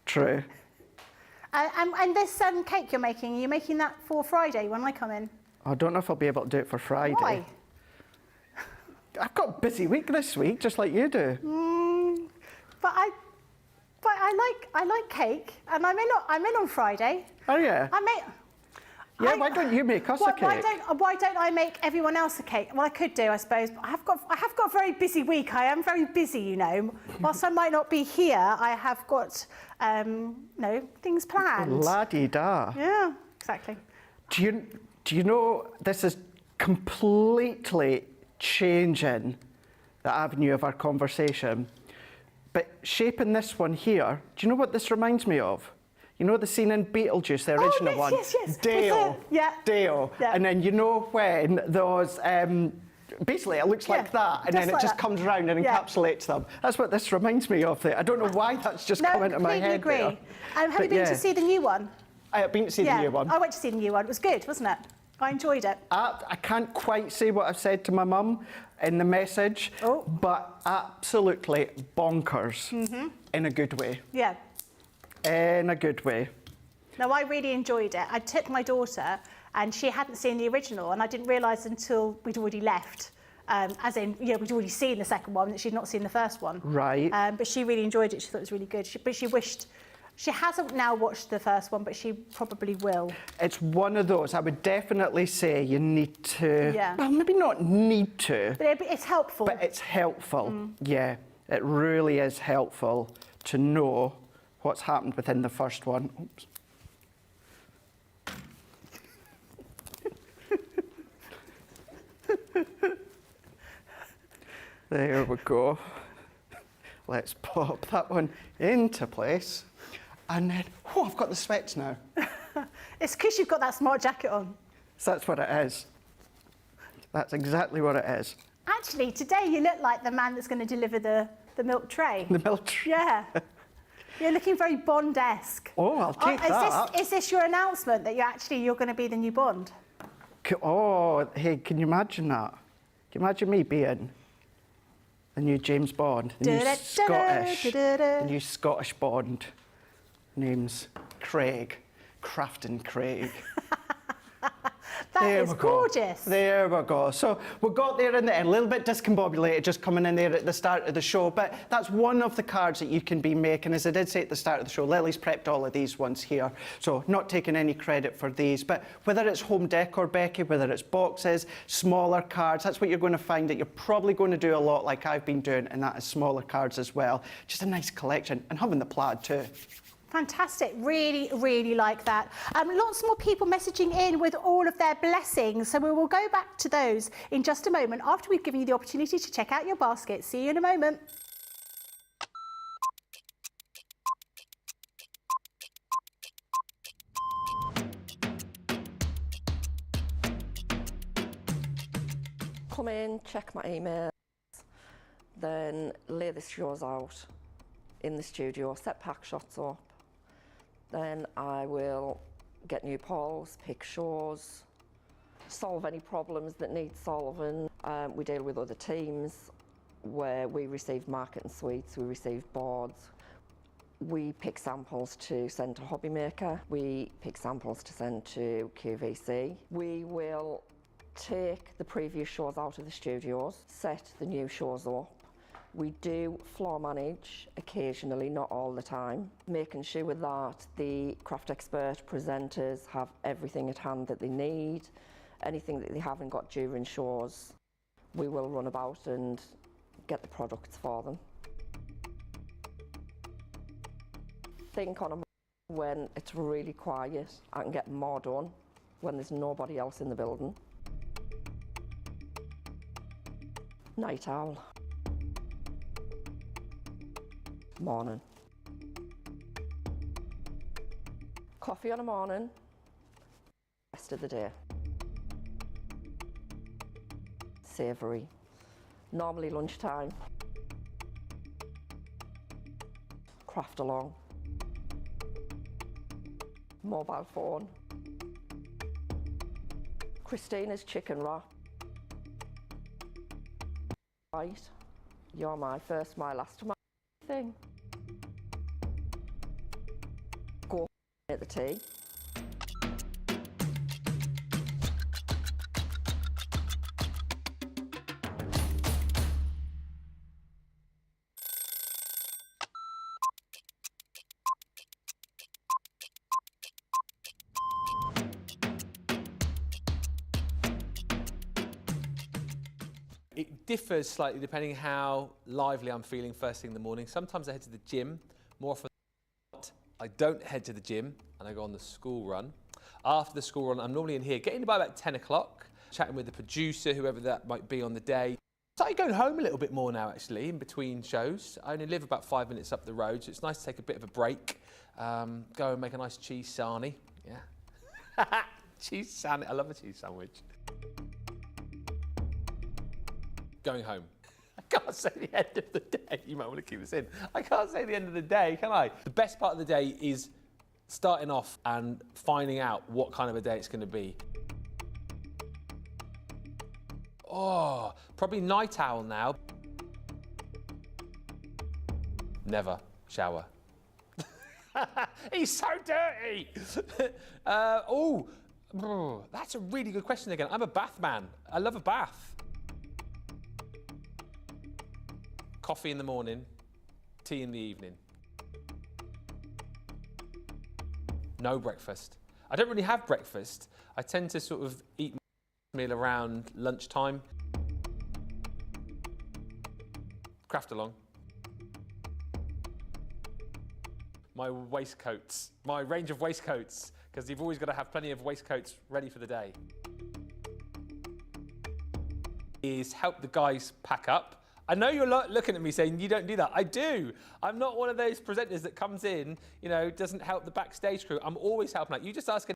True. And this cake you're making, are you making that for Friday when I come in? I don't know if I'll be able to do it for Friday. Why? I've got a busy week this week, just like you do. But I like cake, and I'm in on Friday. Oh yeah. Why don't you make us a cake? Why don't I make everyone else a cake? Well, I could do, I suppose, but I have got a very busy week. I am very busy, you know. Whilst I might not be here, I have got things planned. La-di-da. Yeah, exactly. Do you know this is completely changing the avenue of our conversation? But shaping this one here, do you know what this reminds me of? You know the scene in Beetlejuice, the original one? Yes. Dale. Yeah. Dale. Yeah. And then you know when those, basically it looks like that, and then it like just that. comes around and encapsulates them. That's what this reminds me of. I don't know why that's just come into my head. Completely agree. Have you been to see the new one? I have been to see the new one. I went to see the new one. It was good, wasn't it? I enjoyed it. I can't quite say what I've said to my mum in the message, but absolutely bonkers in a good way. Yeah. In a good way. No, I really enjoyed it. I took my daughter, and she hadn't seen the original, and I didn't realise until we'd already left. As in, we'd already seen the second one, that she'd not seen the first one. Right. But she really enjoyed it. She thought it was really good. But she wished... She hasn't now watched the first one, but she probably will. It's one of those, I would definitely say you need to... Yeah. Well, maybe not need to. But it's helpful. But it's helpful, yeah. It really is helpful to know what's happened within the first one. Oops. There we go. Let's pop that one into place. And then, I've got the sweats now. It's because you've got that smart jacket on. So that's what it is. That's exactly what it is. Actually, today you look like the man that's going to deliver the milk tray. The milk tray. Yeah. You're looking very Bond-esque. Oh, I'll take that. Is this your announcement that you're going to be the new Bond? Oh, hey, can you imagine that? Can you imagine me being the new James Bond, the new Scottish Bond? Name's Craig, Crafton Craig. That is gorgeous. There we go. So we got there in the end, a little bit discombobulated just coming in there at the start of the show, but that's one of the cards that you can be making. As I did say at the start of the show, Lily's prepped all of these ones here, so not taking any credit for these, but whether it's home decor, Becky, whether it's boxes, smaller cards, that's what you're going to find that you're probably going to do a lot like I've been doing, and that is smaller cards as well. Just a nice collection, and having the plaid too. Fantastic. Really, really like that. Lots more people messaging in with all of their blessings. So we will go back to those in just a moment after we've given you the opportunity to check out your basket. See you in a moment. Come in, check my emails, then lay the shows out in the studio, set pack shots up. Then I will get new polls, pick shows, solve any problems that need solving. We deal with other teams where we receive marketing suites, we receive boards. We pick samples to send to Hobby Maker. We pick samples to send to QVC. We will take the previous shows out of the studios, set the new shows up. We do floor manage occasionally, not all the time, making sure that the craft expert presenters have everything at hand that they need. Anything that they haven't got during shows, we will run about and get the products for them. Think on a when it's really quiet, I can get more done when there's nobody else in the building. Night owl. Morning. Coffee on a morning, rest of the day. Savoury. normally lunchtime. Craft along. Mobile phone. Christina's chicken wrap. Right, you're my first, my last, my thing. Go at the tea. It differs slightly depending how lively I'm feeling first thing in the morning. Sometimes I head to the gym, more often than not. I don't head to the gym and I go on the school run. After the school run, I'm normally in here, getting by about 10 o'clock, chatting with the producer, whoever that might be on the day. So I'm going home a little bit more now, actually, in between shows. I only live about 5 minutes up the road, so it's nice to take a bit of a break. Go and make a nice cheese sarnie. Yeah. Cheese sandwich. I love a cheese sandwich. Going home. I can't say the end of the day. You might want to keep this in. I can't say the end of the day, can I? The best part of the day is starting off and finding out what kind of a day it's going to be. Oh, probably night owl now. Never shower. He's so dirty. Oh, that's a really good question again. I'm a bath man. I love a bath. Coffee in the morning, tea in the evening. No breakfast. I don't really have breakfast. I tend to sort of eat my meal around lunchtime. Craft along. My waistcoats, my range of waistcoats, because you've always got to have plenty of waistcoats ready for the day. Is help the guys pack up. I know you're looking at me saying you don't do that. I do. I'm not one of those presenters that comes in, you know, doesn't help the backstage crew. I'm always helping out. You just ask.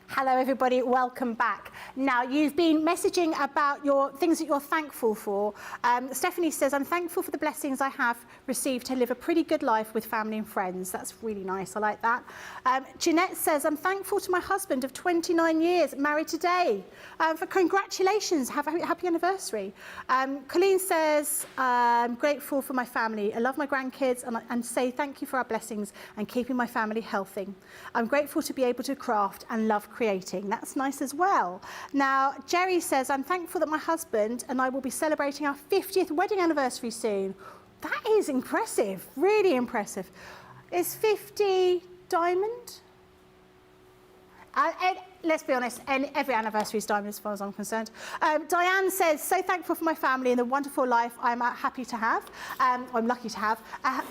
Hello everybody, welcome back. Now you've been messaging about your things that you're thankful for. Stephanie says, I'm thankful for the blessings I have received to live a pretty good life with family and friends. That's really nice, I like that. Jeanette says, I'm thankful to my husband of 29 years, married today. For congratulations, happy anniversary. Colleen says, I'm grateful for my family. I love my grandkids and say thank you for our blessings and keeping my family healthy. I'm grateful to be able to craft and love creating. That's nice as well. Now, Jerry says, I'm thankful that my husband and I will be celebrating our 50th wedding anniversary soon. That is impressive, really impressive. Is 50 diamond? Let's be honest, every anniversary is diamond as far as I'm concerned. Diane says, so thankful for my family and the wonderful life I'm happy to have, I'm lucky to have.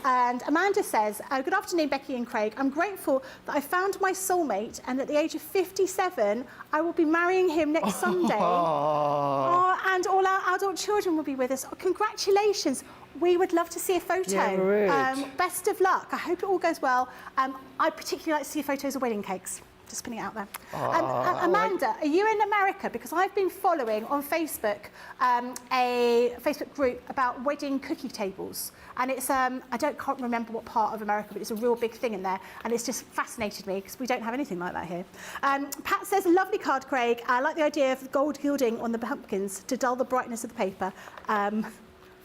And Amanda says, good afternoon, Becky and Craig. I'm grateful that I found my soulmate and at the age of 57, I will be marrying him next Sunday. And all our adult children will be with us. Congratulations. We would love to see a photo. Yeah, best of luck. I hope it all goes well. I particularly like to see photos of wedding cakes. Just putting it out there. Amanda, are you in America? Because I've been following on Facebook a Facebook group about wedding cookie tables. And it's, can't remember what part of America, but it's a real big thing in there. And it's just fascinated me because we don't have anything like that here. Pat says, lovely card, Craig. I like the idea of gold gilding on the pumpkins to dull the brightness of the paper.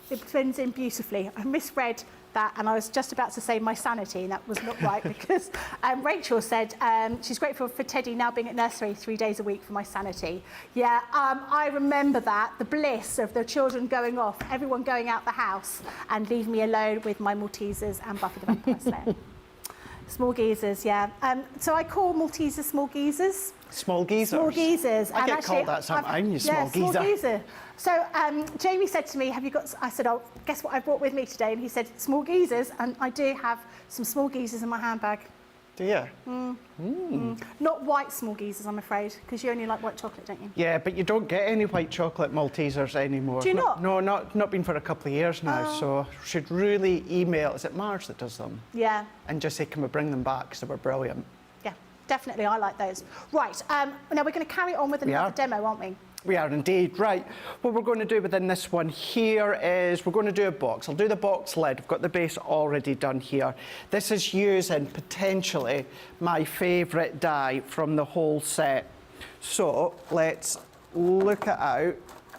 It blends in beautifully. I misread that and I was just about to say my sanity and that was not right because Rachel said she's grateful for Teddy now being at nursery 3 days a week for my sanity. Yeah, I remember that, the bliss of the children going off, everyone going out the house and leave me alone with my Maltesers and Buffy the Vampire Slayer. Small geezers, yeah. So I call Maltesers small geezers. Small geezers? Small geezers. I get called that sometimes, you small geezer. Small geezer. So Jamie said to me, have you got, I said, oh, guess what I brought with me today? And he said, small geezers. And I do have some small geezers in my handbag. Do you? Not white small geezers, I'm afraid, because you only like white chocolate, don't you? Yeah, but you don't get any white chocolate Maltesers anymore. Do you not? No, not been for a couple of years now, so should really email, is it Marge that does them? Yeah. And just say, can we bring them back, because they were brilliant. Yeah, definitely, I like those. Right, now we're going to carry on with another demo, aren't we? We are indeed, right. What we're going to do within this one here is we're going to do a box. I'll do the box lid. I've got the base already done here. This is using potentially my favourite die from the whole set. So let's look it out,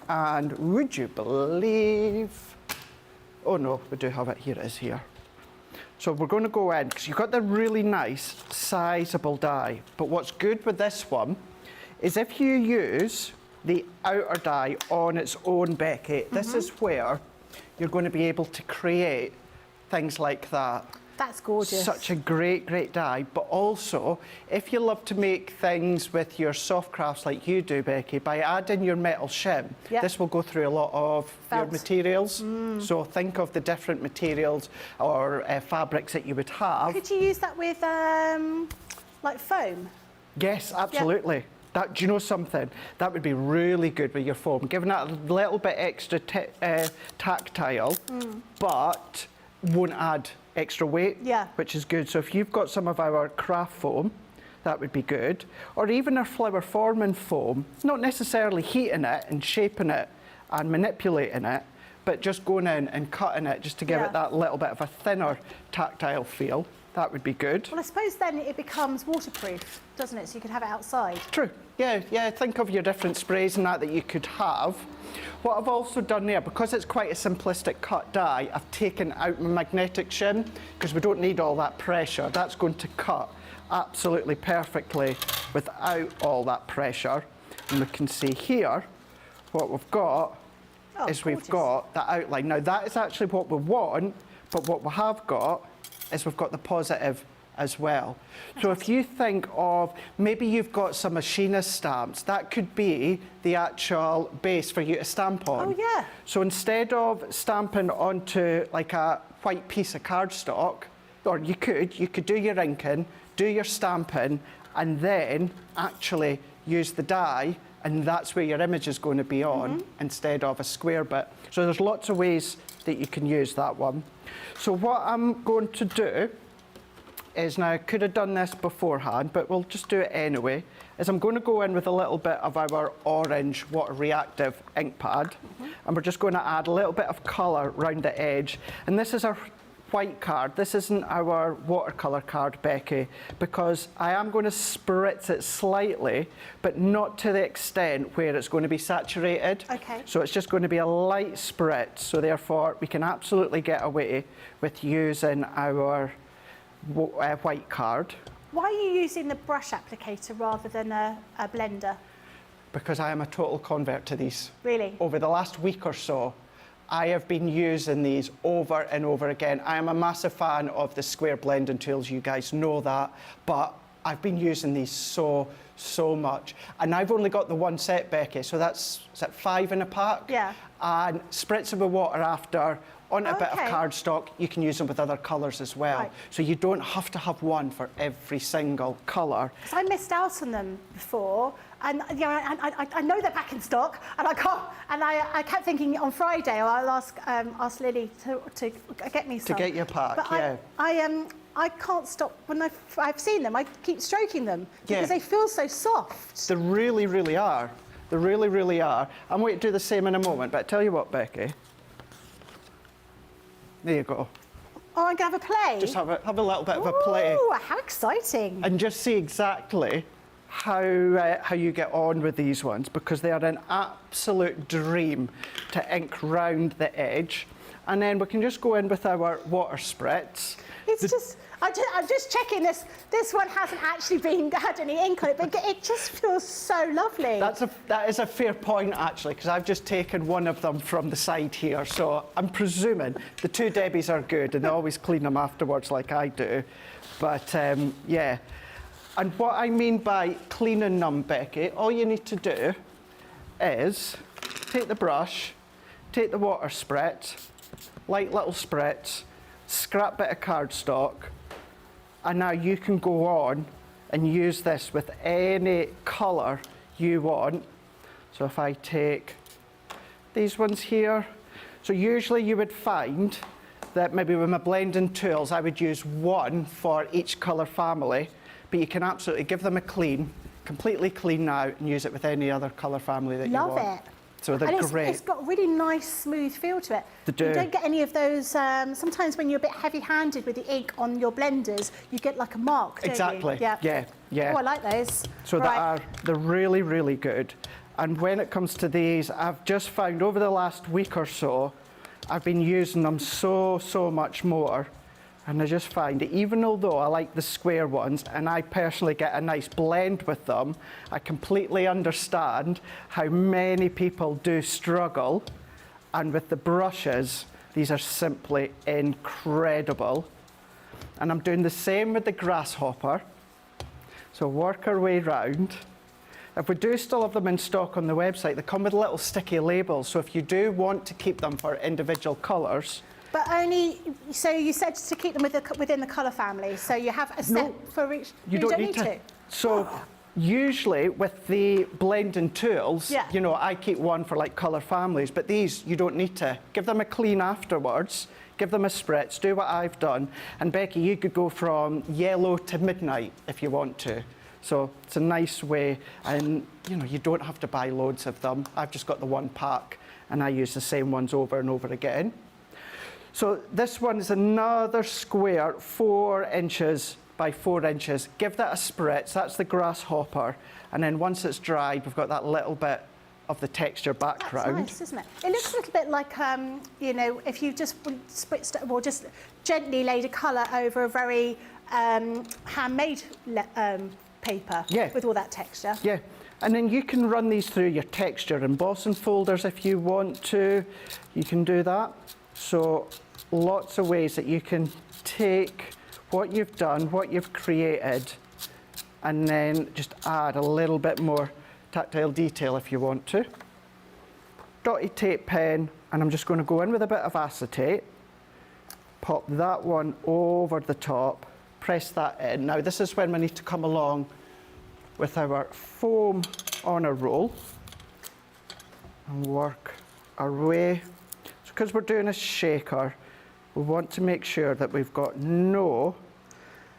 and would you believe... Oh no, we do have it, here it is here. So we're going to go in, because you've got the really nice, sizable die. But what's good with this one is if you use the outer die on its own, Becky, this is where you're going to be able to create things like that. That's gorgeous. Such a great, great die. But also, if you love to make things with your soft crafts like you do, Becky, by adding your metal shim, this will go through a lot of your materials. So think of the different materials or fabrics that you would have. Could you use that with, like, foam? Yes, absolutely. That, do you know something? That would be really good with your foam, giving that a little bit extra tactile, but won't add extra weight, which is good. So if you've got some of our craft foam, that would be good. Or even our flower forming foam, not necessarily heating it and shaping it and manipulating it, but just going in and cutting it just to give it that little bit of a thinner tactile feel. That would be good. Well, I suppose then it becomes waterproof, doesn't it? So you could have it outside. True. Yeah, yeah. Think of your different sprays and that you could have. What I've also done there, because it's quite a simplistic cut die, I've taken out my magnetic shim, because we don't need all that pressure. That's going to cut absolutely perfectly without all that pressure. And we can see here what we've got is we've got the outline. Now, that is actually what we want, but what we have got is we've got the positive as well. So if you think of, maybe you've got some machinist stamps, that could be the actual base for you to stamp on. Oh, yeah. So instead of stamping onto like a white piece of cardstock, or you could do your inking, do your stamping, and then actually use the die, and that's where your image is going to be on instead of a square bit. So there's lots of ways that you can use that one. So what I'm going to do is, now I could have done this beforehand, but we'll just do it anyway, is I'm going to go in with a little bit of our orange water reactive ink pad, and we're just going to add a little bit of colour around the edge. And this is our white card. This isn't our watercolour card, Becky, because I am going to spritz it slightly, but not to the extent where it's going to be saturated. Okay. So it's just going to be a light spritz, so therefore we can absolutely get away with using our white card. Why are you using the brush applicator rather than a blender? Because I am a total convert to these. Really? Over the last week or so, I have been using these over and over again. I am a massive fan of the square blending tools, you guys know that, but I've been using these so much. And I've only got the one set, Becky, so is that 5 in a pack? Yeah. And spritz them with water after, on a bit of cardstock. You can use them with other colours as well. Right. So you don't have to have one for every single colour. Because I missed out on them before, and you know, I know they're back in stock, and I can't. And I kept thinking on Friday, I'll ask Lily to get me some. To get your pack, but yeah. I can't stop when I've seen them. I keep stroking them because they feel so soft. They really, really are. They really, really are. I'm going to do the same in a moment, but I tell you what, Becky. There you go. Oh, I'm going to have a play? Just have a little bit of a play. Ooh, how exciting. And just see exactly how you get on with these ones, because they are an absolute dream to ink round the edge. And then we can just go in with our water spritz. I'm just checking this. This one hasn't actually had any ink on it, but it just feels so lovely. That is a fair point, actually, because I've just taken one of them from the side here. So I'm presuming the two Debbies are good, and they always clean them afterwards like I do. But yeah. And what I mean by cleaning them, Becky, all you need to do is take the brush, take the water spritz, light little spritz, scrap bit of cardstock, And now you can go on and use this with any colour you want. So if I take these ones here, so usually you would find that maybe with my blending tools, I would use one for each colour family, but you can absolutely give them a clean, completely clean now, and use it with any other colour family that you want. Love it. So they're And great. it's got a really nice, smooth feel to it. They do. You don't get any of those, sometimes when you're a bit heavy-handed with the ink on your blenders, you get like a mark, don't Exactly. you? Yeah. Yeah. Oh, I like those. So they're really, really good. And when it comes to these, I've just found over the last week or so, I've been using them so much more. And I just find that even although I like the square ones, and I personally get a nice blend with them, I completely understand how many people do struggle. And with the brushes, these are simply incredible. And I'm doing the same with the grasshopper. So work our way round. If we do still have them in stock on the website, they come with little sticky labels. So if you do want to keep them for individual colours. But only, so you said to keep them within the colour family. So you have a set for each. You don't need to. So usually with the blending tools, you know, I keep one for like colour families, but these you don't need to. Give them a clean afterwards, give them a spritz, do what I've done. And Becky, you could go from yellow to midnight if you want to. So it's a nice way, and you know, you don't have to buy loads of them. I've just got the one pack and I use the same ones over and over again. So this one is another square, 4 inches by 4 inches. Give that a spritz, that's the grasshopper. And then once it's dried, we've got that little bit of the texture background. That's nice, isn't it? It looks a little bit like, you know, if you just spritzed or just gently laid a colour over a very handmade paper with all that texture. Yeah, and then you can run these through your texture embossing folders if you want to. You can do that. So lots of ways that you can take what you've done, what you've created, and then just add a little bit more tactile detail if you want to. Dotted tape pen, and I'm just going to go in with a bit of acetate, pop that one over the top, press that in. Now this is when we need to come along with our foam on a roll and work our way. So because we're doing a shaker, we want to make sure that we've got no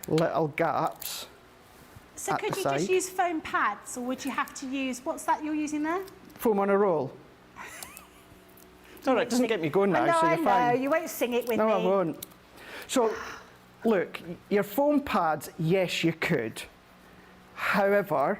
little gaps. So could you just use foam pads, or would you have to use, what's that you're using there? Foam on a roll. It's all right, it doesn't get me going now, so you're fine. I know, you won't sing it with me. No, I won't. So, look, your foam pads, yes, you could. However,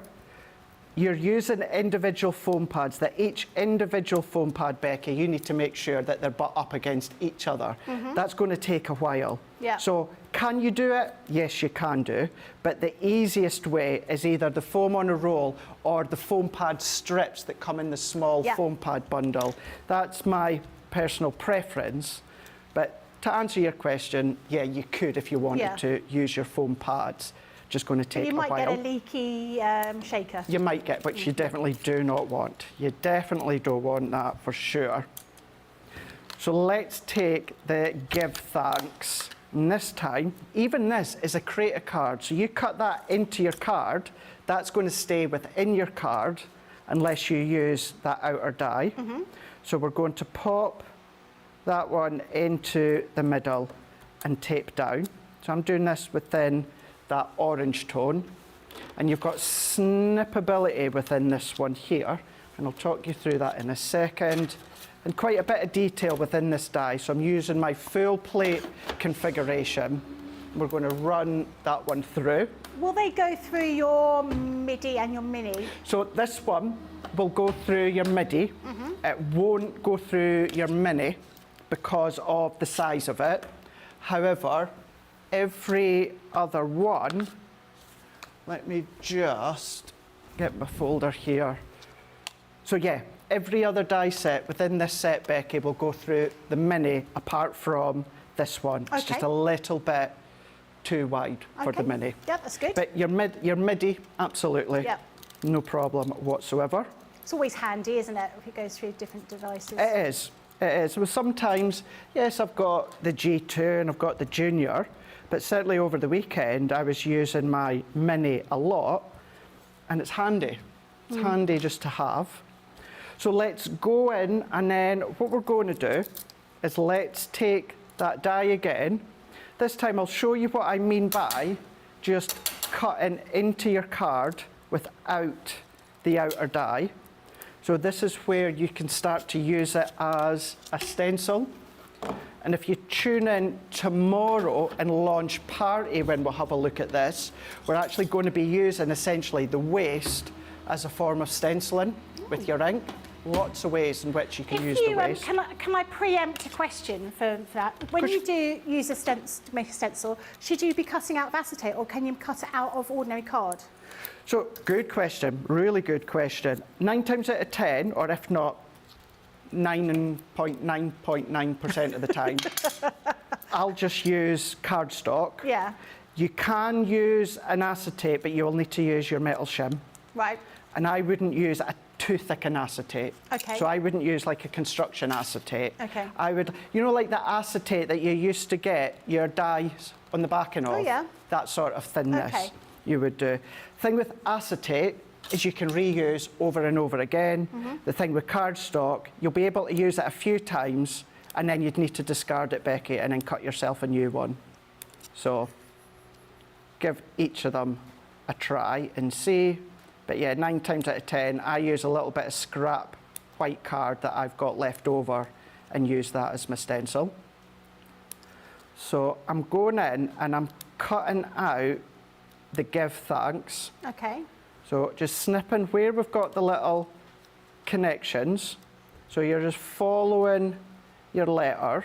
you're using individual foam pads, that each individual foam pad, Becky, you need to make sure that they're butt up against each other. That's going to take a while. Yeah. So can you do it? Yes, you can do. But the easiest way is either the foam on a roll or the foam pad strips that come in the small foam pad bundle. That's my personal preference. But to answer your question, yeah, you could if you wanted to use your foam pads. Just going to take a while. You might get a leaky shaker. You might get, which you definitely do not want. You definitely don't want that for sure. So let's take the give thanks. And this time, even this is a create a card. So you cut that into your card, that's going to stay within your card unless you use that outer die. So we're going to pop that one into the middle and tape down. So I'm doing this within that orange tone, and you've got snippability within this one here, and I'll talk you through that in a second, and quite a bit of detail within this die. So I'm using my full plate configuration. We're going to run that one through. Will they go through your MIDI and your mini? So this one will go through your MIDI. It won't go through your mini because of the size of it. However, every other one, let me just get my folder here. So yeah, every other die set within this set, Becky, will go through the mini apart from this one. It's just a little bit too wide for the mini. Yeah, that's good. But your MIDI, absolutely, no problem whatsoever. It's always handy, isn't it, if it goes through different devices? It is. It is. Well, sometimes, yes, I've got the G2 and I've got the Junior, but certainly over the weekend I was using my Mini a lot, and it's handy. It's handy just to have. So let's go in, and then what we're going to do is let's take that die again. This time I'll show you what I mean by just cutting into your card without the outer die. So this is where you can start to use it as a stencil. And if you tune in tomorrow and launch party when we'll have a look at this, we're actually going to be using essentially the waste as a form of stenciling with your ink. Lots of ways in which you can use the waste. Can I preempt a question for that? When you do use a stencil, to make a stencil, should you be cutting out of acetate, or can you cut it out of ordinary card? So, good question, really good question. 9 times out of 10, or if not 9.9% of the time, I'll just use cardstock. Yeah. You can use an acetate, but you will need to use your metal shim. Right. And I wouldn't use a too thick an acetate. Okay. So I wouldn't use like a construction acetate. Okay. I would, you know, like the acetate that you used to get your dies on the backing of? Oh, yeah. That sort of thinness. Okay. You would do. Thing with acetate is you can reuse over and over again. The thing with cardstock, you'll be able to use it a few times, and then you'd need to discard it, Becky, and then cut yourself a new one. So give each of them a try and see. But yeah, 9 times out of 10, I use a little bit of scrap white card that I've got left over and use that as my stencil. So I'm going in and I'm cutting out the give thanks. Okay. So just snipping where we've got the little connections. So you're just following your letter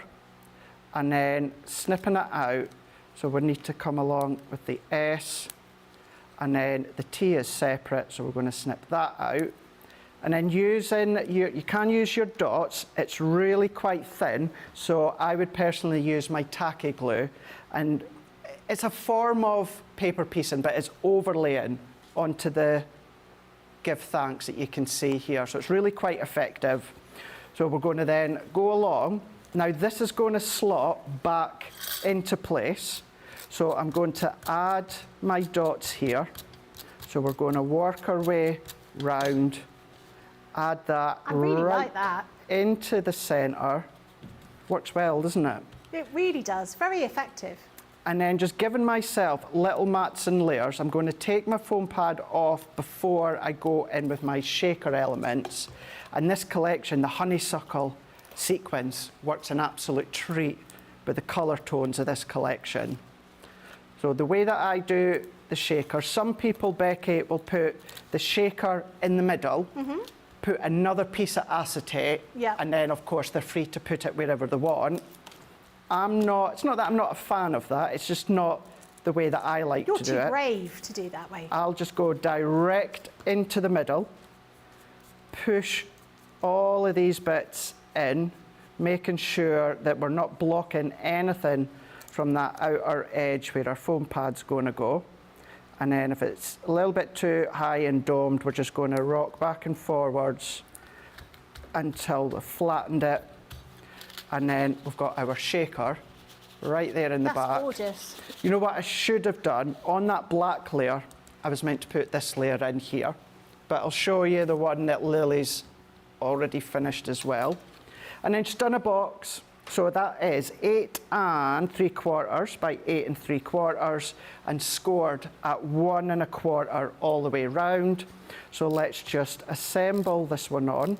and then snipping it out. So we need to come along with the S, and then the T is separate, so we're going to snip that out. And then using, you can use your dots, it's really quite thin, so I would personally use my tacky glue. And it's a form of paper piecing, but it's overlaying onto the give thanks that you can see here. So it's really quite effective. So we're going to then go along. Now this is going to slot back into place. So I'm going to add my dots here. So we're going to work our way round, add that I really like that. into the centre. Works well, doesn't it? It really does. Very effective. And then just giving myself little mats and layers, I'm going to take my foam pad off before I go in with my shaker elements. And this collection, the honeysuckle sequins, works an absolute treat with the colour tones of this collection. So the way that I do the shaker, some people, Becky, will put the shaker in the middle, put another piece of acetate, and then of course they're free to put it wherever they want. It's not that I'm not a fan of that, it's just not the way that I like to do it. You're too brave to do that way. I'll just go direct into the middle, push all of these bits in, making sure that we're not blocking anything from that outer edge where our foam pad's going to go. And then if it's a little bit too high and domed, we're just going to rock back and forwards until we've flattened it. And then we've got our shaker right there in the back. That's gorgeous. You know what I should have done? On that black layer, I was meant to put this layer in here, but I'll show you the one that Lily's already finished as well. And then just done a box. So that is 8 3/4 by 8 3/4 and scored at 1 1/4 all the way round. So let's just assemble this one on.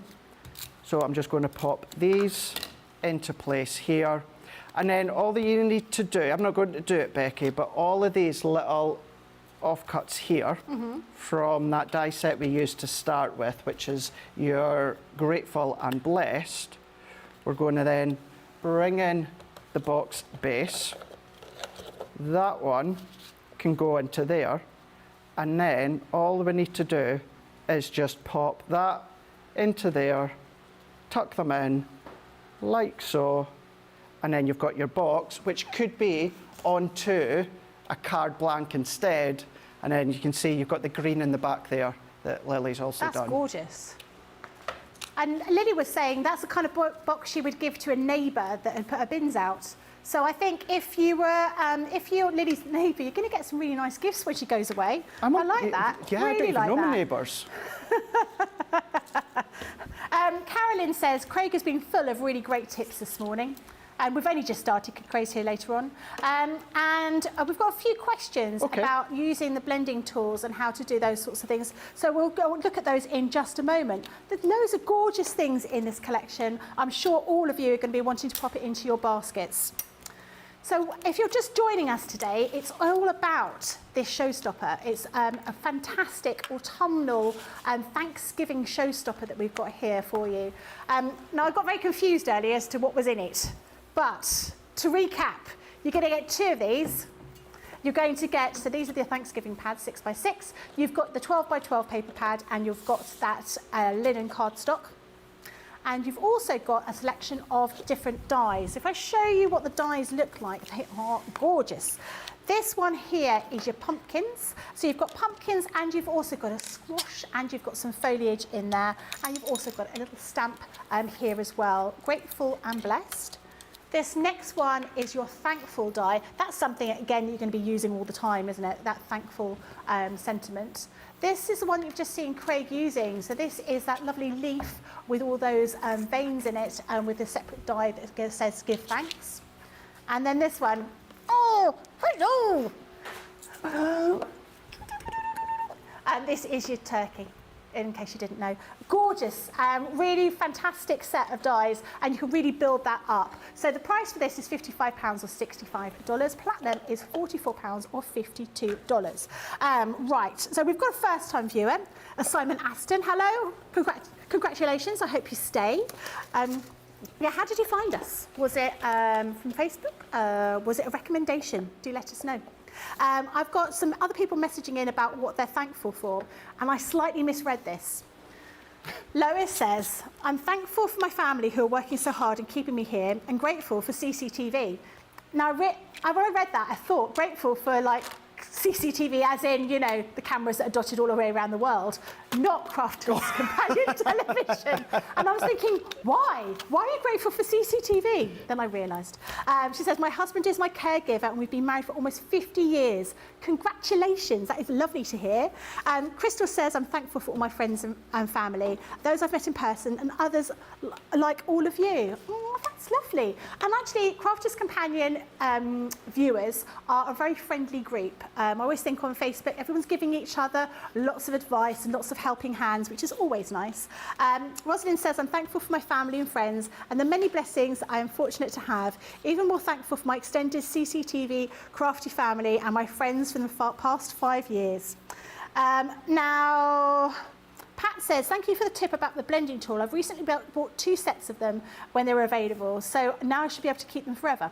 So I'm just going to pop these into place here. And then all that you need to do, I'm not going to do it, Becky, but all of these little offcuts here from that die set we used to start with, which is your Grateful and Blessed, we're going to then bring in the box base. That one can go into there, and then all we need to do is just pop that into there, tuck them in like so, and then you've got your box, which could be onto a card blank instead, and then you can see you've got the green in the back there that Lily's also done. That's gorgeous. And Lily was saying that's the kind of box she would give to a neighbour that had put her bins out. So I think if you're Lily's neighbour, you're going to get some really nice gifts when she goes away. I like that. Yeah, really I don't even like know that. my neighbours. Carolyn says, Craig has been full of really great tips this morning. And we've only just started, Craig's here later on. And we've got a few questions about using the blending tools and how to do those sorts of things. So we'll go and look at those in just a moment. There's loads of gorgeous things in this collection. I'm sure all of you are going to be wanting to pop it into your baskets. So if you're just joining us today, it's all about this showstopper. It's a fantastic autumnal Thanksgiving showstopper that we've got here for you. Now, I got very confused earlier as to what was in it. But to recap, you're going to get 2 of these. You're going to get, so these are the Thanksgiving pads, 6x6. You've got the 12x12 paper pad, and you've got that linen cardstock. And you've also got a selection of different dies. If I show you what the dies look like, they are gorgeous. This one here is your pumpkins. So you've got pumpkins, and you've also got a squash, and you've got some foliage in there, and you've also got a little stamp here as well. Grateful and blessed. This next one is your thankful die. That's something, again, you're going to be using all the time, isn't it? That thankful sentiment. This is the one you've just seen Craig using. So this is that lovely leaf with all those veins in it, and with a separate die that says give thanks. And then this one, oh, hello. And this is your turkey, in case you didn't know. Gorgeous, really fantastic set of dies, and you can really build that up. So the price for this is £55 or $65. Platinum is £44 or $52. Right, so we've got a first-time viewer, Simon Aston. Hello, congratulations, I hope you stay. Yeah, how did you find us? Was it from Facebook? Was it a recommendation? Do let us know. I've got some other people messaging in about what they're thankful for, and I slightly misread this. Lois says, I'm thankful for my family who are working so hard and keeping me here, and grateful for CCTV. Now, when I read that, I thought grateful for, like, CCTV as in, you know, the cameras that are dotted all the way around the world, not Crafters Companion Television. And I was thinking, why? Why are you grateful for CCTV? Then I realised. She says, my husband is my caregiver and we've been married for almost 50 years. Congratulations, that is lovely to hear. Crystal says, I'm thankful for all my friends and family, those I've met in person and others like all of you. Oh, that's lovely. And actually, Crafters Companion viewers are a very friendly group. I always think on Facebook, everyone's giving each other lots of advice and lots of helping hands, which is always nice. Rosalind says, I'm thankful for my family and friends and the many blessings I am fortunate to have. Even more thankful for my extended CCTV crafty family and my friends from the past 5 years. Now, Pat says, thank you for the tip about the blending tool. I've recently bought 2 sets of them when they were available, so now I should be able to keep them forever.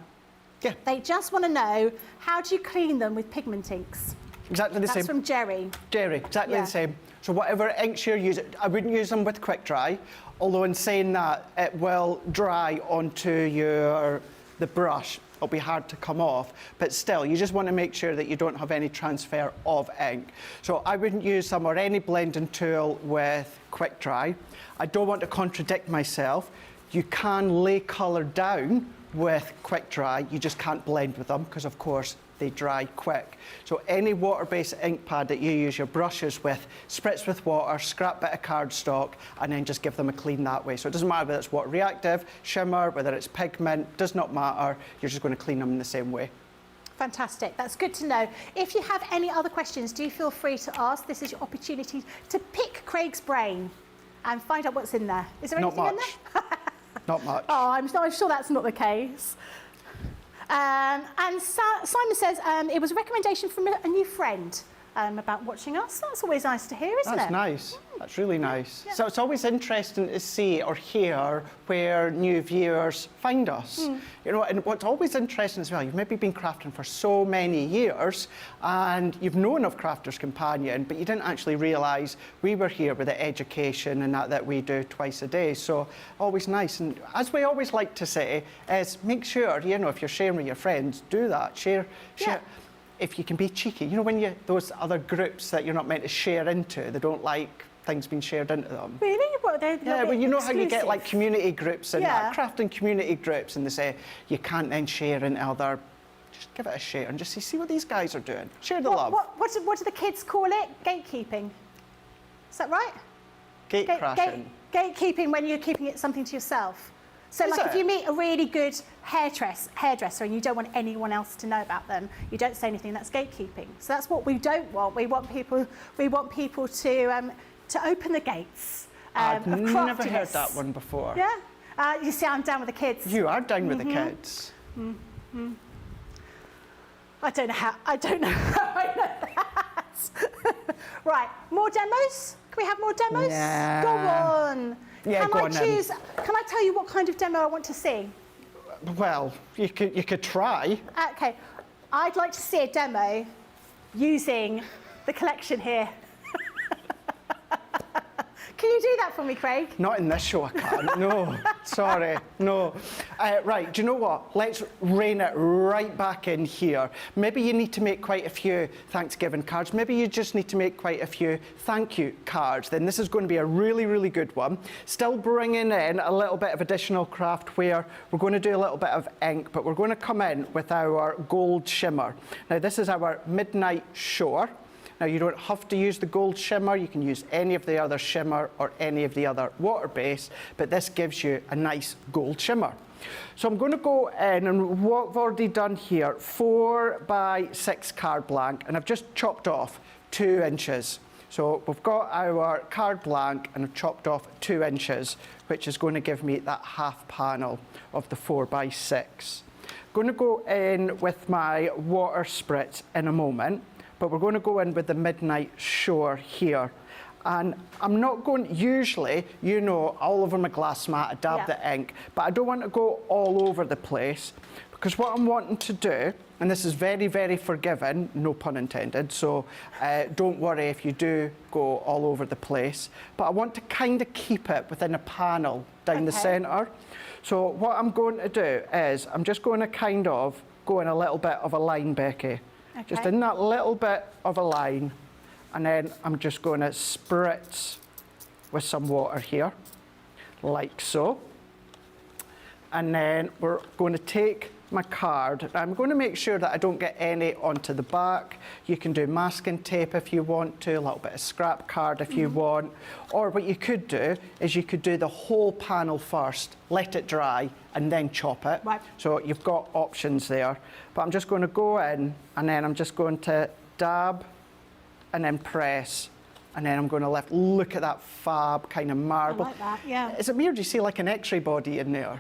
Yeah. They just want to know, how do you clean them with pigment inks? Exactly the same. That's from Jerry. Jerry, exactly the same. So whatever inks you're using, I wouldn't use them with quick dry, although in saying that, it will dry onto the brush. It'll be hard to come off, but still, you just want to make sure that you don't have any transfer of ink. So I wouldn't use them or any blending tool with quick dry. I don't want to contradict myself. You can lay colour down with quick dry, you just can't blend with them because of course they dry quick. So any water-based ink pad that you use your brushes with, spritz with water, scrap bit of cardstock, and then just give them a clean that way. So it doesn't matter whether it's water reactive, shimmer, whether it's pigment, does not matter, you're just going to clean them in the same way. Fantastic, that's good to know. If you have any other questions, do feel free to ask. This is your opportunity to pick Craig's brain and find out what's in there. Is there anything in there? Not much. Oh, I'm sure that's not the case. And Simon says it was a recommendation from a new friend about watching us. That's always nice to hear, isn't it? That's nice. That's really nice. Yeah. So it's always interesting to see or hear where new viewers find us. You know, and what's always interesting as well, you've maybe been crafting for so many years and you've known of Crafters Companion, but you didn't actually realise we were here with the education and that we do twice a day. So always nice. And as we always like to say, is make sure, you know, if you're sharing with your friends, do that. Share. Yeah. If you can be cheeky, you know, when those other groups that you're not meant to share into, they don't like things being shared into them. Really? Well, they're Yeah, well, you know how you get like exclusive. community groups and Yeah. crafting community groups, and they say you can't then share into other. Just give it a share and just see what these guys are doing. Share the love. What do the kids call it? Gatekeeping. Is that right? Gate crashing. Gatekeeping when you're keeping it something to yourself. So Is like if it? you meet a really good hairdresser and you don't want anyone else to know about them, you don't say anything. That's gatekeeping. So that's what we don't want. We want people to open the gates. I've of never heard craftiness. that one before. Yeah. You see, I'm down with the kids. You are down with the kids. I don't know how I know that. Right, more demos? Can we have more demos? Yeah. Go on. Yeah, go on then. Can I tell you what kind of demo I want to see? Well, you could try. Okay, I'd like to see a demo using the collection here. Can you do that for me, Craig? Not in this show, I can't. No, sorry, no. Right, do you know what? Let's rein it right back in here. Maybe you need to make quite a few Thanksgiving cards. Maybe you just need to make quite a few thank you cards. Then this is going to be a really, really good one. Still bringing in a little bit of additional craft where we're going to do a little bit of ink, but we're going to come in with our gold shimmer. Now, this is our Midnight Shore. Now, you don't have to use the gold shimmer. You can use any of the other shimmer or any of the other water base, but this gives you a nice gold shimmer. So I'm going to go in, and what I've already done here, 4x6 card blank, and I've just chopped off 2 inches. So we've got our card blank, and I've chopped off 2 inches, which is going to give me that half panel of the 4x6. I'm going to go in with my water spritz in a moment. But we're going to go in with the Midnight Shore here. And I'm not going, usually, you know, all over my glass mat, I dab the ink, but I don't want to go all over the place, because what I'm wanting to do, and this is very, very forgiving, no pun intended, so don't worry if you do go all over the place, but I want to kind of keep it within a panel down the centre. So what I'm going to do is, I'm just going to kind of go in a little bit of a line, Becky. Okay. Just in that little bit of a line, and then I'm just going to spritz with some water here, like so. And then we're going to take my card. I'm going to make sure that I don't get any onto the back. You can do masking tape if you want to, a little bit of scrap card if you want. Or what you could do is you could do the whole panel first, let it dry, and then chop it. Right. So you've got options there. But I'm just going to go in, and then I'm just going to dab and then press, and then I'm going to look at that fab kind of marble. I like that, yeah. Is it weird you see like an X-ray body in there?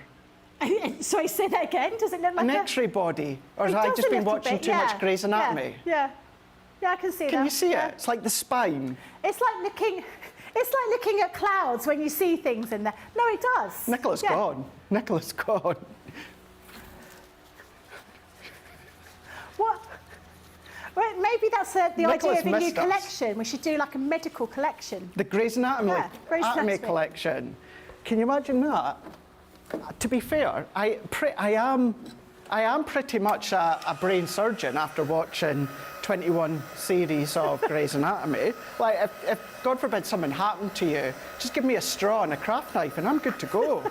Sorry, say that again. Does it look like An X-ray body? Or It have I does just a been little watching bit, too yeah. much Grey's Anatomy? Yeah, I can see that. Can you see Yeah. it? It's like the spine. It's like looking at clouds when you see things in there. No, it does. Nicola's gone. Nicola's gone. What? Well, maybe that's the idea Nicola's of a new missed us. collection. We should do like a medical collection. The Grey's Anatomy, Yeah, Grey's Anatomy Anatomy. collection. Can you imagine that? To be fair, I am pretty much a brain surgeon after watching 21 series of Grey's Anatomy. Like, if God forbid something happened to you, just give me a straw and a craft knife and I'm good to go.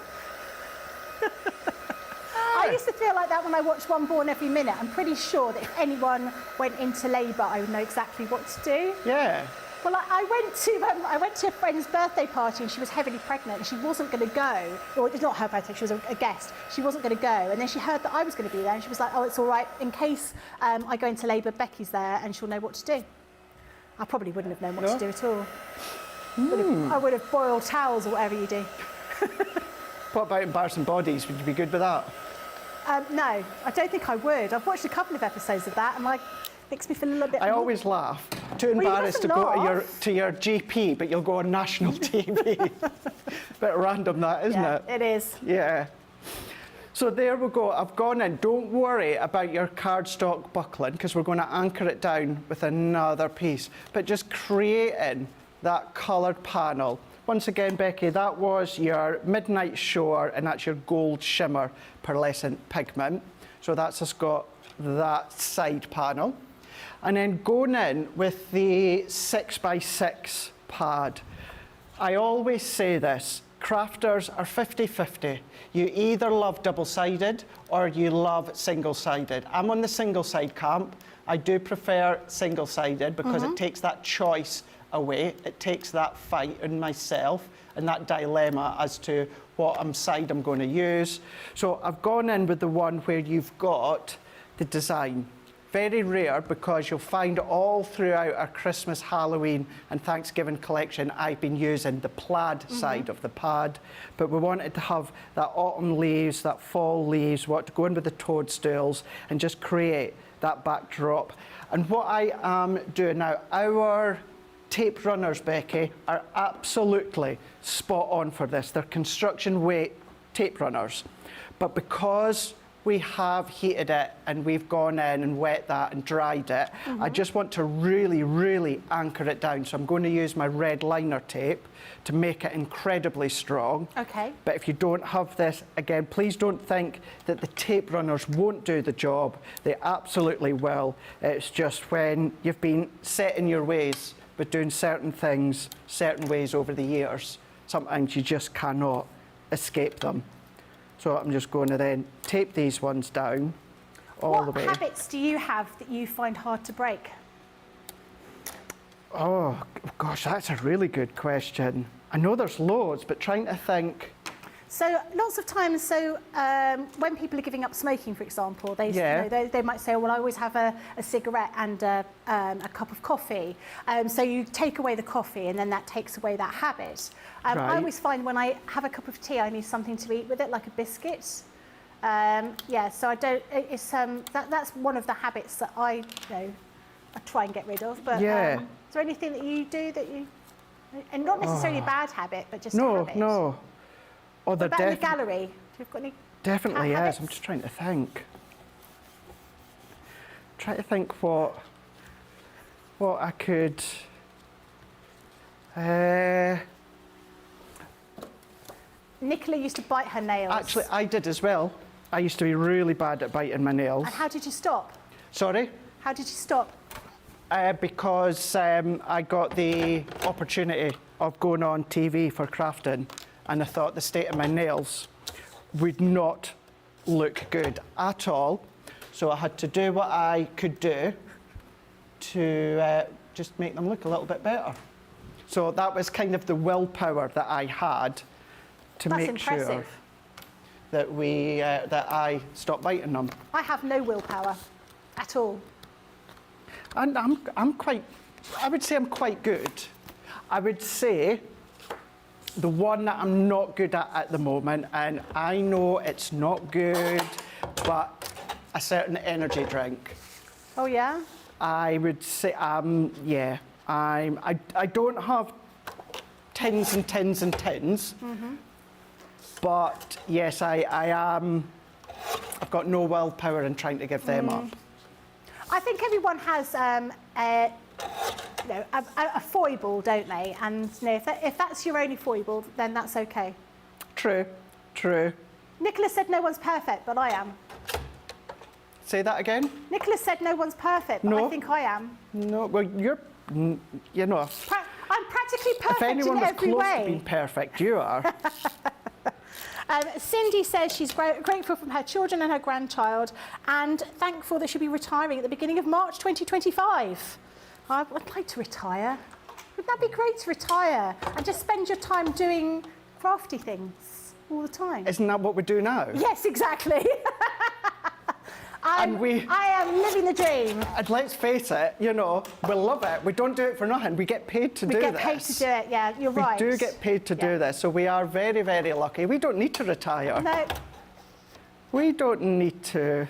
I used to feel like that when I watched One Born Every Minute. I'm pretty sure that if anyone went into labour, I would know exactly what to do. Yeah. Well, I went to a friend's birthday party and she was heavily pregnant and she wasn't going to go. Or it's not her birthday, she was a guest. She wasn't going to go. And then she heard that I was going to be there and she was like, oh, it's all right. In case I go into labour, Becky's there and she'll know what to do. I probably wouldn't have known what to do at all. I would have boiled towels or whatever you do. What about embarrassing bodies? Would you be good with that? No, I don't think I would. I've watched a couple of episodes of that and makes me feel a little bit... I always laugh. Too embarrassed to go to your GP, but you'll go on national TV. Bit random that, isn't it? It is. Yeah. So there we go. I've gone in. Don't worry about your cardstock buckling, because we're going to anchor it down with another piece. But just creating that coloured panel. Once again, Becky, that was your Midnight Shore, and that's your gold shimmer pearlescent pigment. So that's just got that side panel. And then going in with the 6x6 pad. I always say this, crafters are 50-50. You either love double-sided or you love single-sided. I'm on the single-side camp. I do prefer single-sided because it takes that choice away. It takes that fight in myself and that dilemma as to what side I'm going to use. So I've gone in with the one where you've got the design. Very rare, because you'll find all throughout our Christmas, Halloween and Thanksgiving collection, I've been using the plaid side of the pad, but we wanted to have that autumn leaves, that fall leaves, what to go in with the toadstools and just create that backdrop. And what I am doing now, our tape runners, Becky, are absolutely spot on for this. They're construction weight tape runners, but because we have heated it and we've gone in and wet that and dried it, I just want to really, really anchor it down. So I'm going to use my red liner tape to make it incredibly strong. Okay. But if you don't have this, again, please don't think that the tape runners won't do the job. They absolutely will. It's just when you've been set in your ways with doing certain things, certain ways over the years, sometimes you just cannot escape them. So I'm just going to then tape these ones down all the way. What habits do you have that you find hard to break? Oh, gosh, that's a really good question. I know there's loads, but trying to think. So lots of times, when people are giving up smoking, for example, they, Yeah. you know, they might say, well, I always have a cigarette and a cup of coffee. So you take away the coffee and then that takes away that habit. I Right. always find when I have a cup of tea, I need something to eat with it, like a biscuit. Yeah, so I don't, it's, that's one of the habits that I try and get rid of. But Yeah. is there anything that you do that you, and not necessarily a bad habit, but just a No, habit? no. Oh, What there about in the gallery? Do you've got any definitely is. habits? I'm just trying to think. Trying to think what I could. Nicola used to bite her nails. Actually, I did as well. I used to be really bad at biting my nails. And how did you stop? Sorry? How did you stop? Because I got the opportunity of going on TV for crafting, and I thought the state of my nails would not look good at all. So I had to do what I could do to just make them look a little bit better. So that was kind of the willpower that I had to That's make impressive. sure that that I stopped biting them. I have no willpower at all. And I'm quite, I would say I'm quite good. I would say the one that I'm not good at the moment, and I know it's not good, but a certain energy drink. Oh yeah? I would say, yeah, I don't have tins and tins and tins, but yes, I am, I've got no willpower in trying to give them up. I think everyone has a foible, don't they? And if that's your only foible, then that's okay. True, true. Nicola said no one's perfect, but I am. Say that again? Nicola said no one's perfect, but No. I think I am. No, well, you're, you know, I'm practically perfect if anyone in was every close to way. being perfect, you are. Cindy says she's grateful for her children and her grandchild and thankful that she'll be retiring at the beginning of March 2025. I would like to retire. Wouldn't that be great to retire and just spend your time doing crafty things all the time? Isn't that what we do now? Yes, exactly. I am living the dream. And let's face it, you know, we love it. We don't do it for nothing. We get paid to do this. We get paid to do it, yeah, you're right. We do get paid to do this, so we are very, very lucky. We don't need to retire. No. We don't need to.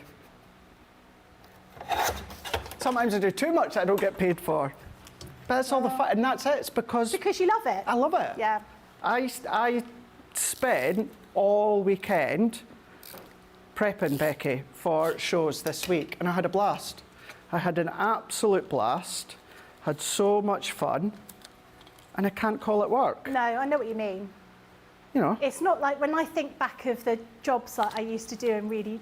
Sometimes I do too much that I don't get paid for. But that's all the fun, and that's it. It's because you love it. I love it. Yeah. I spent all weekend prepping, Becky, for shows this week, and I had a blast. I had an absolute blast, had so much fun, and I can't call it work. No, I know what you mean. You know. It's not like when I think back of the jobs that I used to do and really,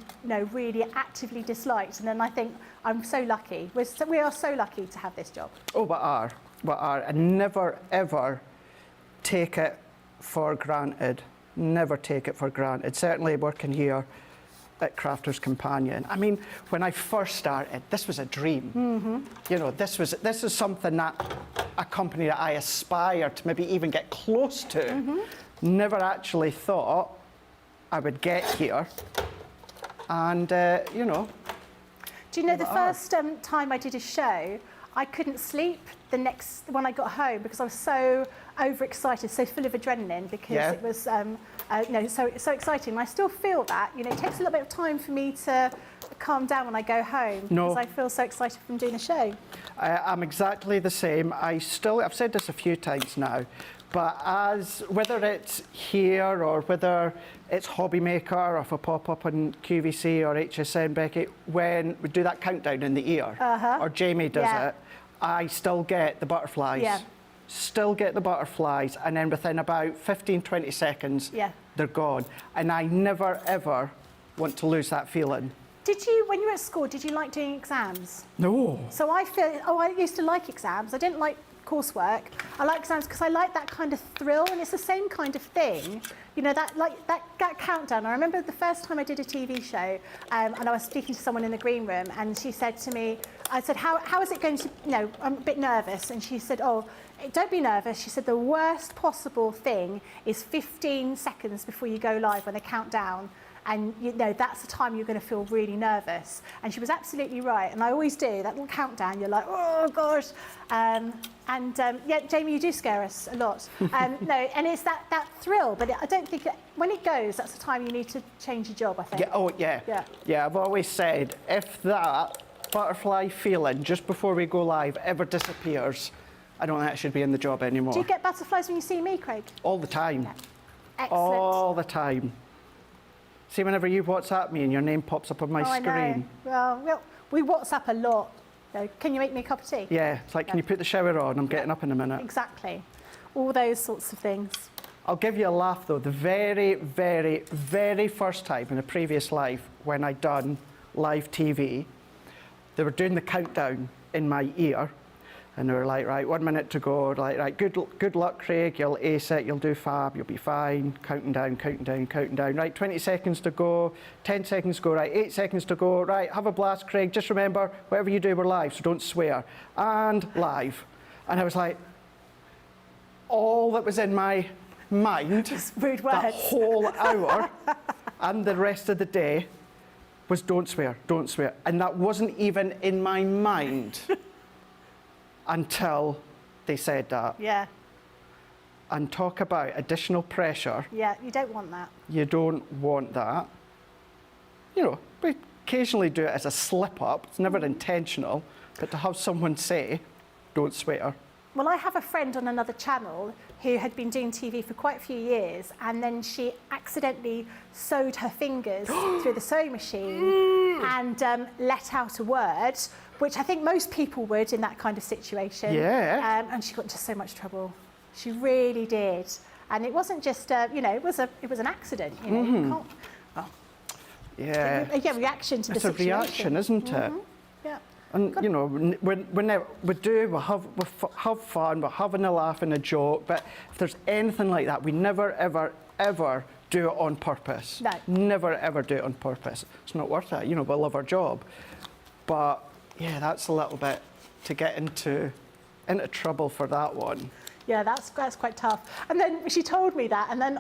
really actively disliked, and then I think I'm so lucky. We are so lucky to have this job. Oh, we are. And never, ever take it for granted. Never take it for granted. Certainly working here at Crafter's Companion. I mean, when I first started, this was a dream. You know, this is something that a company that I aspire to maybe even get close to. Never actually thought I would get here. And, you know. Do you know the first time I did a show, I couldn't sleep when I got home because I was so overexcited, so full of adrenaline because it was so exciting. And I still feel that. You know, it takes a little bit of time for me to calm down when I go home because I feel so excited from doing the show. I'm exactly the same. I've said this a few times now, but whether it's here or whether it's Hobby Maker or if I pop up on QVC or HSN, Becky, when we do that countdown in the ear, or Jamie does it, I still get the butterflies. Still get the butterflies, and then within about 15, 20 seconds, they're gone. And I never, ever want to lose that feeling. Did you, when you were at school, did you like doing exams? No. So I used to like exams. I didn't like coursework. I like exams because I like that kind of thrill, and it's the same kind of thing. You know, that countdown. I remember the first time I did a TV show, and I was speaking to someone in the green room, and she said to me, I said, how is it going to, you know, I'm a bit nervous. And she said, oh, don't be nervous. She said, the worst possible thing is 15 seconds before you go live when they count down. And you know, that's the time you're going to feel really nervous. And she was absolutely right. And I always do, that little countdown, you're like, oh gosh. Yeah, Jamie, you do scare us a lot. No, and it's that thrill, but I don't think, when it goes, that's the time you need to change your job, I think. Yeah, I've always said, if that butterfly feeling just before we go live ever disappears, I don't think I should be in the job anymore. Do you get butterflies when you see me, Craig? All the time. Yeah. Excellent. All the time. See, whenever you WhatsApp me and your name pops up on my screen. I know. Well, we WhatsApp a lot. So, can you make me a cup of tea? Yeah, it's like, can you put the shower on? I'm getting up in a minute. Exactly. All those sorts of things. I'll give you a laugh, though. The very, very, very first time in a previous life when I done live TV, they were doing the countdown in my ear. And they were like, right, 1 minute to go. Like, right, good luck, Craig. You'll ace it. You'll do fab. You'll be fine. Counting down, counting down, counting down. Right, 20 seconds to go. 10 seconds to go. Right, 8 seconds to go. Right, have a blast, Craig. Just remember, whatever you do, we're live, so don't swear. And live. And I was like, all that was in my mind, just rude words, that whole hour and the rest of the day was don't swear, don't swear. And that wasn't even in my mind. Until they said that. Yeah. And talk about additional pressure. Yeah, you don't want that. You don't want that. You know, we occasionally do it as a slip up. It's never intentional. But to have someone say, don't swear. Well, I have a friend on another channel who had been doing TV for quite a few years, and then she accidentally sewed her fingers through the sewing machine and let out a word, which I think most people would in that kind of situation. Yeah. And she got into so much trouble. She really did. And it wasn't just, you know, it was an accident. You know, you can't, yeah. Reaction to the situation. It's a reaction, isn't it? Yeah. And you know, we have fun, we're having a laugh and a joke, but if there's anything like that, we never, ever, ever do it on purpose. No. Never, ever do it on purpose. It's not worth it. You know, we love our job. But yeah, that's a little bit to get into trouble for that one. Yeah, that's quite tough. And then she told me that, and then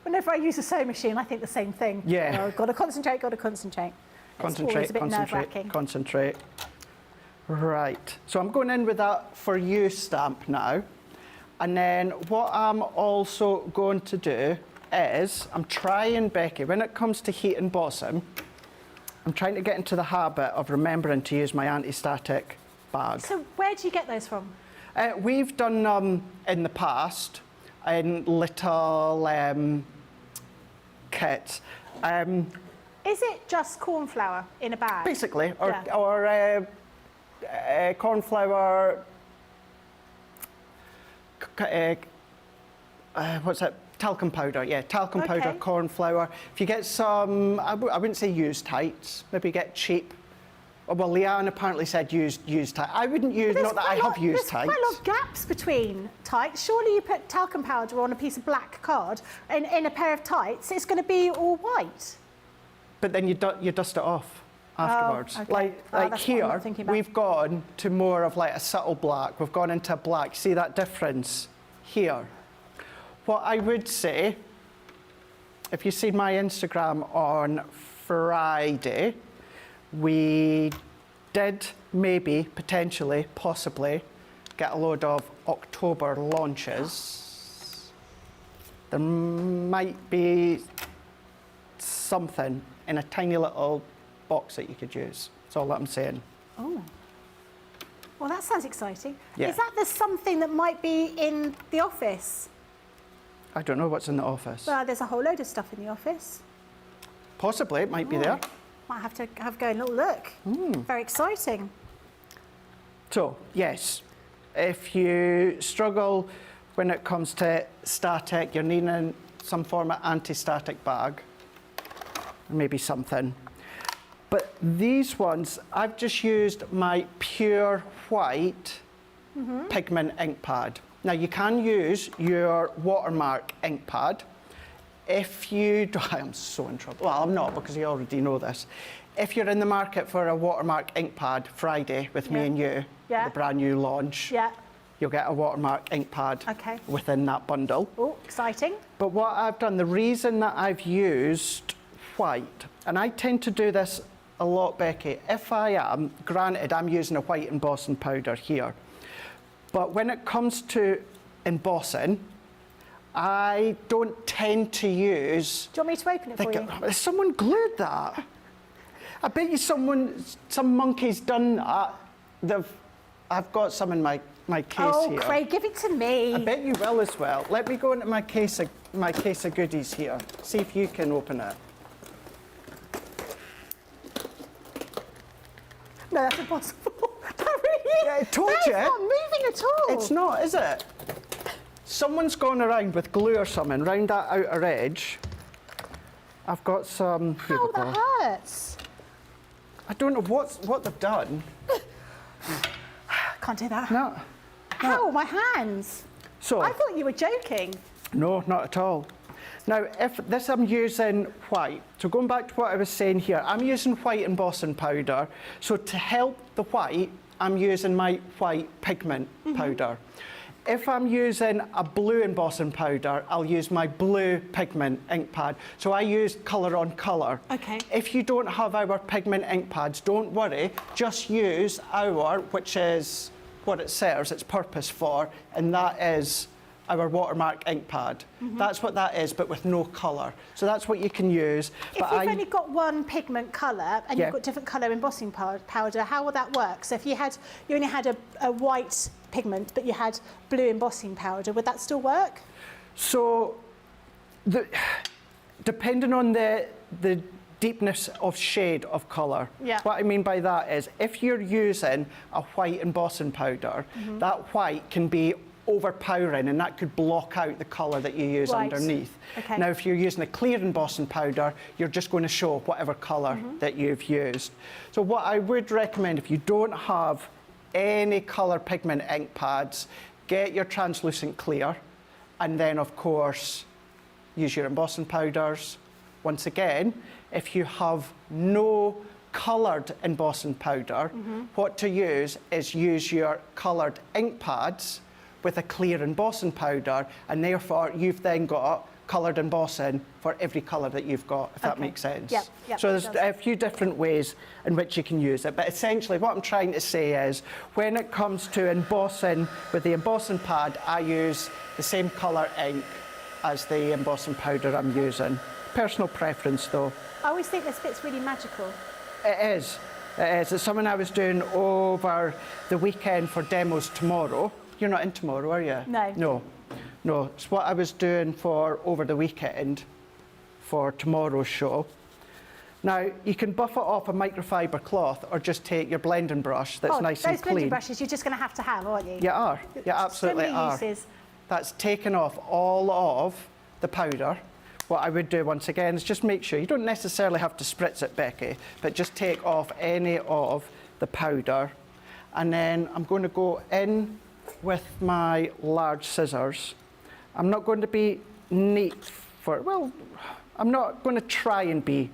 whenever I use a sewing machine, I think the same thing. Yeah. Oh, got to concentrate, got to concentrate. It's always a bit nerve-wracking. Concentrate. Right, so I'm going in with that for you stamp now. And then what I'm also going to do is, I'm trying, Becky, when it comes to heat embossing, I'm trying to get into the habit of remembering to use my anti-static bag. So where do you get those from? We've done them in the past in little kits. Is it just corn flour in a bag? Basically, or corn flour, what's that? Talcum powder, yeah, talcum powder, corn flour. If you get some, I wouldn't say used tights, maybe get cheap Well, Leanne apparently said use tight. I wouldn't use, not that I have used tights. There's quite a lot of gaps between tights. Surely you put talcum powder on a piece of black card in a pair of tights, it's going to be all white. But then you dust it off afterwards. Oh, okay. Like that's what I'm here, not thinking about. we've gone to more of like a subtle black. We've gone into black. See that difference here? What I would say, if you see my Instagram on Friday, we did maybe, potentially, possibly get a load of October launches. There might be something in a tiny little box that you could use. That's all that I'm saying. Oh. Well, that sounds exciting. Yeah. Is that the something that might be in the office? I don't know what's in the office. Well, there's a whole load of stuff in the office. Possibly, it might be there. Might have to go and look. Very exciting. So, yes, if you struggle when it comes to static, you're needing some form of anti-static bag, maybe something. But these ones, I've just used my pure white pigment ink pad. Now, you can use your watermark ink pad. If you, I'm so in trouble. Well, I'm not, because you already know this. If you're in the market for a watermark ink pad Friday with me and you, the brand new launch, you'll get a watermark ink pad within that bundle. Oh, exciting. But what I've done, the reason that I've used white, and I tend to do this a lot, Becky, if I am, granted, I'm using a white embossing powder here, but when it comes to embossing, I don't tend to use... Do you want me to open it for you? Someone glued that. I bet you some monkey's done that. I've got some in my case here. Oh, Craig, give it to me. I bet you will as well. Let me go into my case of goodies here. See if you can open it. No, that's impossible. That really is. Yeah, I told you. It's not moving at all. It's not, is it? Someone's gone around with glue or something round that outer edge. I've got some. Here Ow, we go. that hurts. I don't know what they've done. Can't do that. No. Ow, my hands. So. I thought you were joking. No, not at all. Now, if this I'm using white, so going back to what I was saying here, I'm using white embossing powder. So to help the white, I'm using my white pigment powder. If I'm using a blue embossing powder, I'll use my blue pigment ink pad. So I use colour on colour. Okay. If you don't have our pigment ink pads, don't worry. Just use our, which is what it serves its purpose for, and that is our watermark ink pad. That's what that is, but with no colour. So that's what you can use. If you've only got one pigment colour and you've got different colour embossing powder, how will that work? So if you only had a white pigment, but you had blue embossing powder, would that still work? So, depending on the deepness of shade of colour. What I mean by that is, if you're using a white embossing powder, that white can be overpowering, and that could block out the colour that you use underneath. Now, if you're using a clear embossing powder, you're just going to show whatever colour that you've used. So what I would recommend, if you don't have any colour pigment ink pads, get your translucent clear, and then, of course, use your embossing powders. Once again, if you have no coloured embossing powder, what to use is use your coloured ink pads with a clear embossing powder, and therefore you've then got coloured embossing for every colour that you've got, if that makes sense. So there's a few different ways in which you can use it, but essentially what I'm trying to say is, when it comes to embossing with the embossing pad, I use the same colour ink as the embossing powder I'm using. Personal preference though. I always think this bit's really magical. It is. It is. It's something I was doing over the weekend for demos tomorrow. You're not in tomorrow, are you? No. No. It's what I was doing for over the weekend for tomorrow's show. Now, you can buff it off a microfiber cloth or just take your blending brush that's nice and clean. Those blending brushes you're just going to have, aren't you? You are. You absolutely so many are. uses. That's taken off all of the powder. What I would do once again is just make sure, you don't necessarily have to spritz it, Becky, but just take off any of the powder, and then I'm going to go in with my large scissors. I'm not going to be neat well, I'm not going to try and be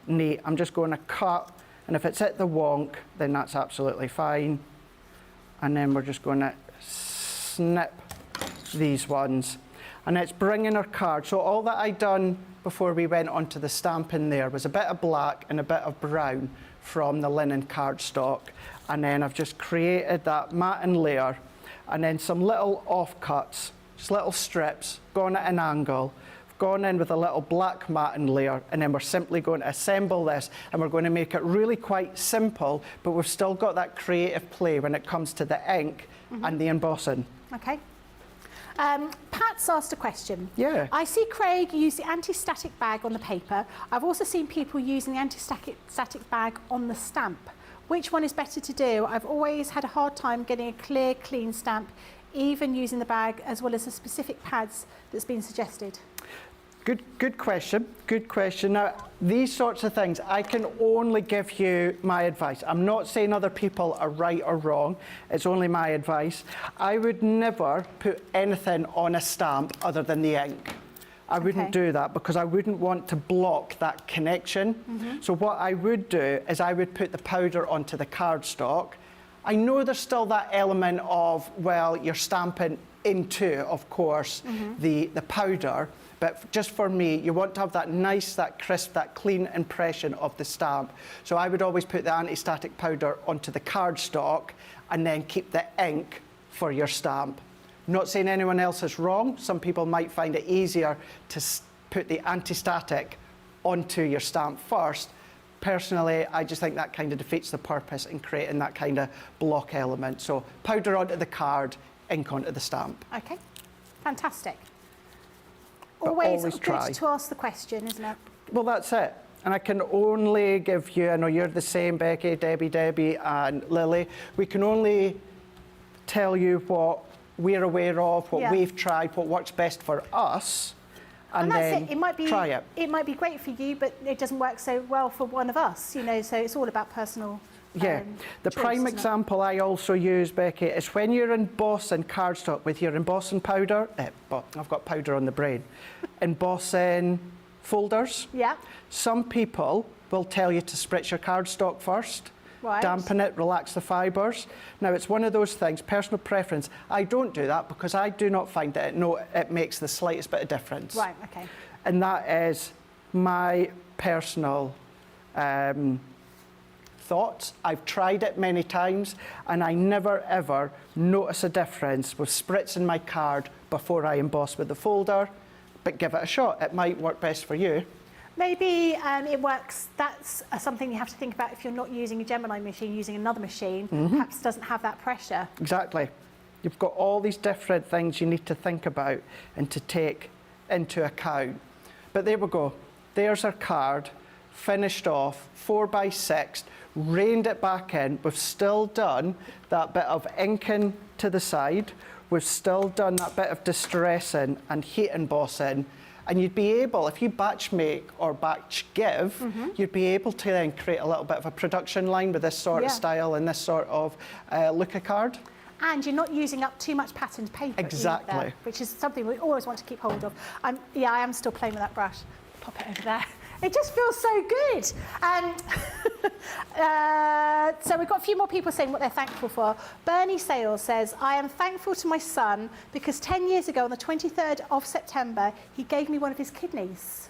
neat. I'm just going to cut, and if it's at the wonk, then that's absolutely fine. And then we're just going to snip these ones. And it's bringing our card. So all that I done before we went onto the stamping there was a bit of black and a bit of brown from the linen cardstock. And then I've just created that matting layer, and then some little offcuts, just little strips, gone at an angle, gone in with a little black matting layer, and then we're simply going to assemble this, and we're going to make it really quite simple, but we've still got that creative play when it comes to the ink and the embossing. Okay. Pat's asked a question. Yeah. I see Craig use the anti-static bag on the paper. I've also seen people using the anti-static bag on the stamp. Which one is better to do? I've always had a hard time getting a clear, clean stamp, even using the bag as well as the specific pads that's been suggested. Good question. Good question. Now, these sorts of things, I can only give you my advice. I'm not saying other people are right or wrong. It's only my advice. I would never put anything on a stamp other than the ink. I wouldn't do that because I wouldn't want to block that connection. So what I would do is I would put the powder onto the cardstock. I know there's still that element of, well, you're stamping into, of course, the powder. But just for me, you want to have that nice, that crisp, that clean impression of the stamp. So I would always put the anti-static powder onto the cardstock and then keep the ink for your stamp. Not saying anyone else is wrong. Some people might find it easier to put the anti-static onto your stamp first. Personally, I just think that kind of defeats the purpose in creating that kind of block element. So powder onto the card, ink onto the stamp. Okay, fantastic. But Always always good try. to ask the question, isn't it? Well, that's it. And I can only give you, I know you're the same, Becky, Debbie, and Lily. We can only tell you what we're aware of, what we've tried, what works best for us, and that's then it. It might be, try it. It might be great for you, but it doesn't work so well for one of us, you know, so it's all about personal Yeah, the choice, prime isn't it? example I also use, Becky, is when you're embossing cardstock with your embossing powder, I've got powder on the brain, embossing folders. Yeah. Some people will tell you to spritz your cardstock first, Right. dampen it, relax the fibres. Now, it's one of those things, personal preference. I don't do that because I do not find that it makes the slightest bit of difference. Right, okay. And that is my personal thoughts. I've tried it many times and I never ever notice a difference with spritzing my card before I emboss with the folder, but give it a shot. It might work best for you. Maybe it works, that's something you have to think about if you're not using a Gemini machine, using another machine, perhaps doesn't have that pressure. Exactly. You've got all these different things you need to think about and to take into account. But there we go. There's our card, finished off, 4x6, reined it back in. We've still done that bit of inking to the side. We've still done that bit of distressing and heat embossing. And you'd be able, if you batch make or batch give, you'd be able to then create a little bit of a production line with this sort of style and this sort of look of card. And you're not using up too much patterned paper Exactly. either, which is something we always want to keep hold of. I am still playing with that brush. Pop it over there. It just feels so good. So we've got a few more people saying what they're thankful for. Bernie Sales says, I am thankful to my son because 10 years ago on the 23rd of September, he gave me one of his kidneys.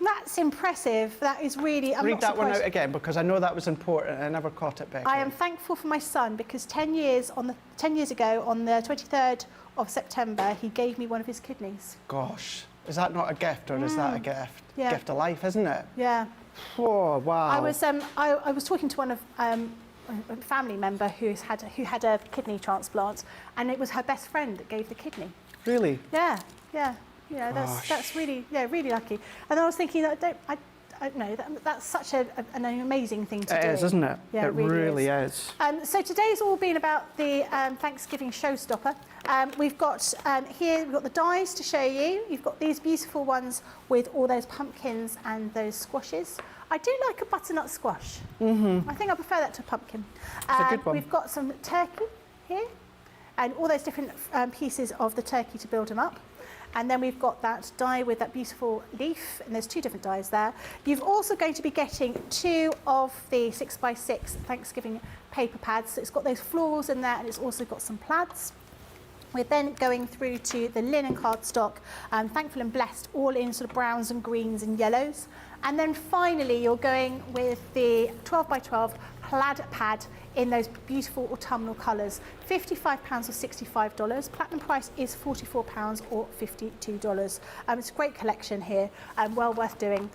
That's impressive. That is really, I'm Read not that one surprised. out again because I know that was important and I never caught it, Becky. I am thankful for my son because 10 years ago on the 23rd of September, he gave me one of his kidneys. Gosh, is that not a gift or is that a gift? Yeah. Gift of life, isn't it? Yeah. Oh, wow. I was talking to one of a family member who had a kidney transplant, and it was her best friend that gave the kidney. Really? Yeah, that's really really lucky. And I was thinking that no, that's such an amazing thing to do. It is, isn't it? Yeah, it really is. So today's all been about the Thanksgiving showstopper. We've got here, we've got the dies to show you. You've got these beautiful ones with all those pumpkins and those squashes. I do like a butternut squash. I think I prefer that to a pumpkin. It's a good one. We've got some turkey here and all those different pieces of the turkey to build them up. And then we've got that die with that beautiful leaf, and there's 2 different dies there. You're also going to be getting 2 of the 6x6 Thanksgiving paper pads. So it's got those florals in there, and it's also got some plaids. We're then going through to the linen cardstock, Thankful and Blessed, all in sort of browns and greens and yellows. And then finally, you're going with the 12x12 plaid pad in those beautiful autumnal colours, £55 or $65. Platinum price is £44 or $52. It's a great collection here and well worth doing.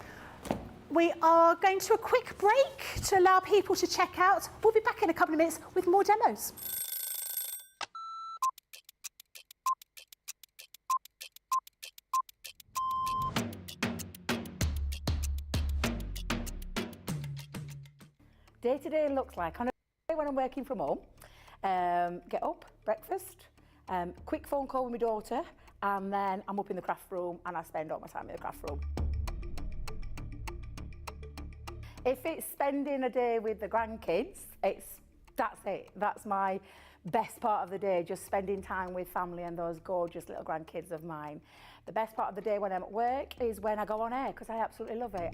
We are going to a quick break to allow people to check out. We'll be back in a couple of minutes with more demos. Day to day looks like on a day when I'm working from home, get up, breakfast, quick phone call with my daughter, and then I'm up in the craft room and I spend all my time in the craft room. If it's spending a day with the grandkids, that's it. That's my best part of the day, just spending time with family and those gorgeous little grandkids of mine. The best part of the day when I'm at work is when I go on air, because I absolutely love it.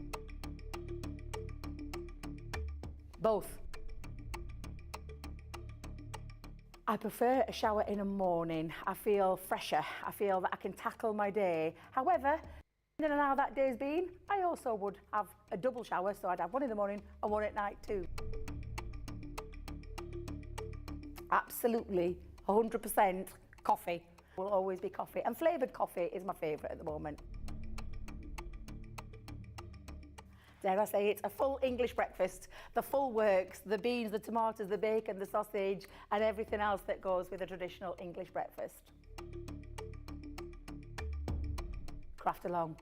Both. I prefer a shower in the morning. I feel fresher. I feel that I can tackle my day. However, depending on how that day's been, I also would have a double shower, so I'd have one in the morning and one at night too. Absolutely, 100% coffee. Will always be coffee, and flavoured coffee is my favourite at the moment. Dare I say, it's a full English breakfast, the full works, the beans, the tomatoes, the bacon, the sausage, and everything else that goes with a traditional English breakfast. Craft along.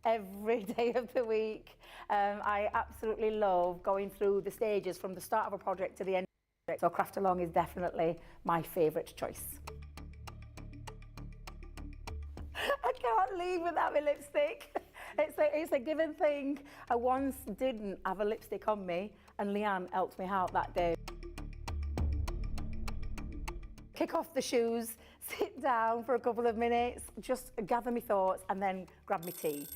Every day of the week. I absolutely love going through the stages from the start of a project to the end of the project. So craft along is definitely my favourite choice. I can't leave without my lipstick. It's a given thing. I once didn't have a lipstick on me and Leanne helped me out that day. Kick off the shoes, sit down for a couple of minutes, just gather my thoughts and then grab my tea.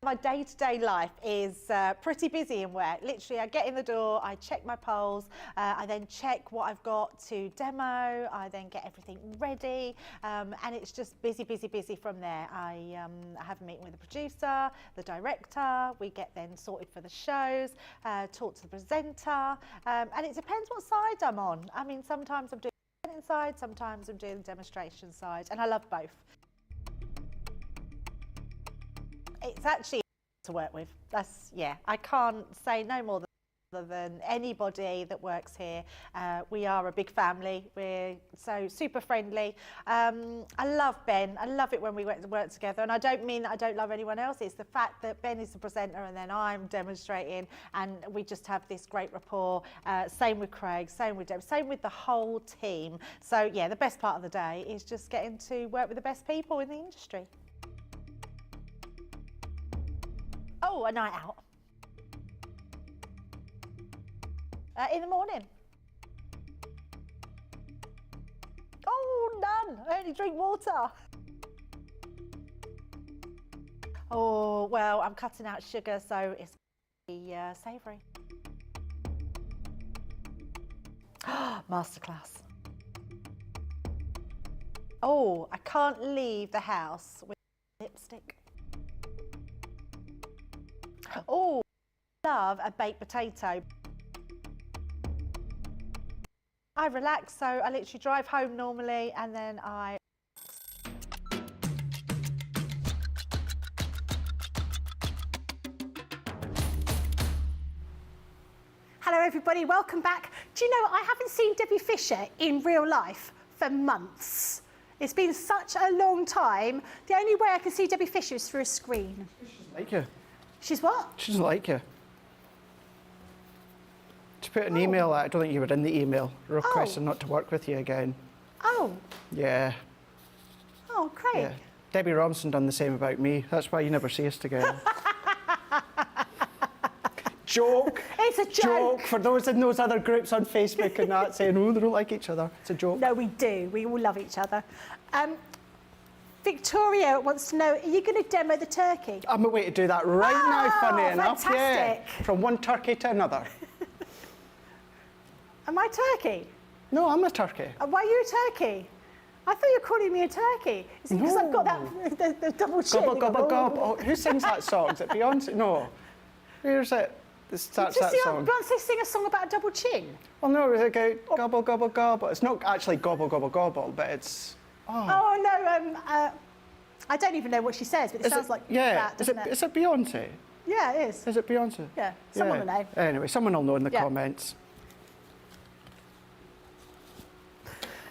My day-to-day life is pretty busy in work. Literally, I get in the door, I check my polls, I then check what I've got to demo, I then get everything ready, and it's just busy, busy, busy from there. I have a meeting with the producer, the director, we get then sorted for the shows, talk to the presenter, and it depends what side I'm on. I mean, sometimes I'm doing the presenting side, sometimes I'm doing the demonstration side, and I love both. It's actually to work with. Yeah, I can't say no more than anybody that works here. We are a big family. We're so super friendly. I love Ben. I love it when we work together. And I don't mean that I don't love anyone else. It's the fact that Ben is the presenter and then I'm demonstrating and we just have this great rapport. Same with Craig, same with Deb, same with the whole team. So yeah, the best part of the day is just getting to work with the best people in the industry. Oh, a night out. In the morning. Oh, none. I only drink water. Oh, well, I'm cutting out sugar, so it's savoury. Masterclass. Oh, I can't leave the house with lipstick. Oh, I love a baked potato. I relax, so I literally drive home normally and then I... everybody, welcome back. Do you know, I haven't seen Debbie Fisher in real life for months. It's been such a long time. The only way I can see Debbie Fisher is through a screen. She doesn't like you. She's what? She doesn't like you. She put an email out, I don't think you were in the email, requesting not to work with you again. Oh. Yeah. Oh, Craig. Yeah. Debbie Robinson done the same about me. That's why you never see us together. Joke. It's a joke. For those in those other groups on Facebook and that saying, oh, they don't like each other. It's a joke. No, we do. We all love each other. Victoria wants to know, are you going to demo the turkey? I'm away to do that right now, funny enough. Fantastic. Yeah. From one turkey to another. Am I turkey? No, I'm a turkey. Why are you a turkey? I thought you were calling me a turkey. Is it because I've got that the double chin? Gobble, gobble, gobble. Oh, who sings that song? Is it Beyonce? No. Where's it? Starts that song. Beyonce sing a song about a double chin? Well, no, it's like gobble, gobble, gobble. It's not actually gobble, gobble, gobble, but it's... Oh, no, I don't even know what she says, but it sounds like that, doesn't it? Is it Beyonce? Yeah, it is. Is it Beyonce? Yeah, someone will know. Anyway, someone will know in the comments.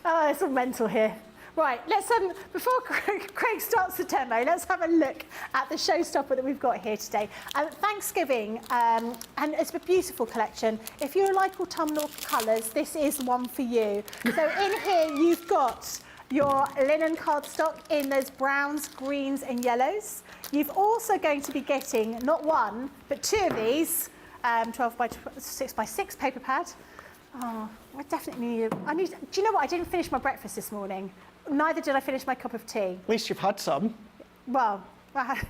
Oh, it's all mental here. Right, let's before Craig starts the demo, let's have a look at the showstopper that we've got here today. Thanksgiving, and it's a beautiful collection. If you like autumnal colours, this is one for you. So in here you've got your linen cardstock in those browns, greens and yellows. You've also going to be getting not one, but two of these 12 by 6 by 6 paper pad. Oh, I definitely need. Do you know what? I didn't finish my breakfast this morning. Neither did I finish my cup of tea. At least you've had some. Well, yeah,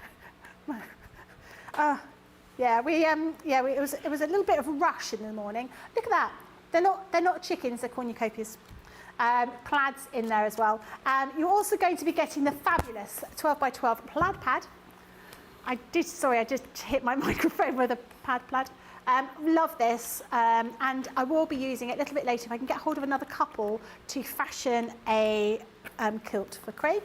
it was a little bit of a rush in the morning. Look at that. They're not chickens. They're cornucopias. Plaids in there as well. You're also going to be getting the fabulous 12 by 12 plaid pad. I just hit my microphone with a plaid. Love this, and I will be using it a little bit later if I can get hold of another couple to fashion a kilt for Craig.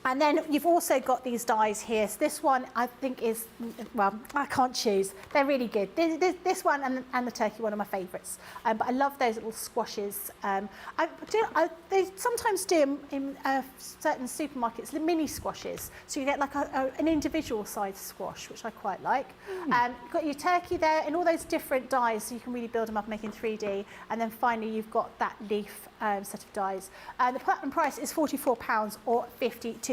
And then you've also got these dies here. So this one I think is, well, I can't choose. They're really good. This one and the turkey one are my favourites. But I love those little squashes. They sometimes do in certain supermarkets, the mini squashes. So you get like an individual size squash, which I quite like. You've got your turkey there and all those different dies, so you can really build them up, making 3D. And then finally you've got that leaf set of dies. The platinum price is £44 or $52.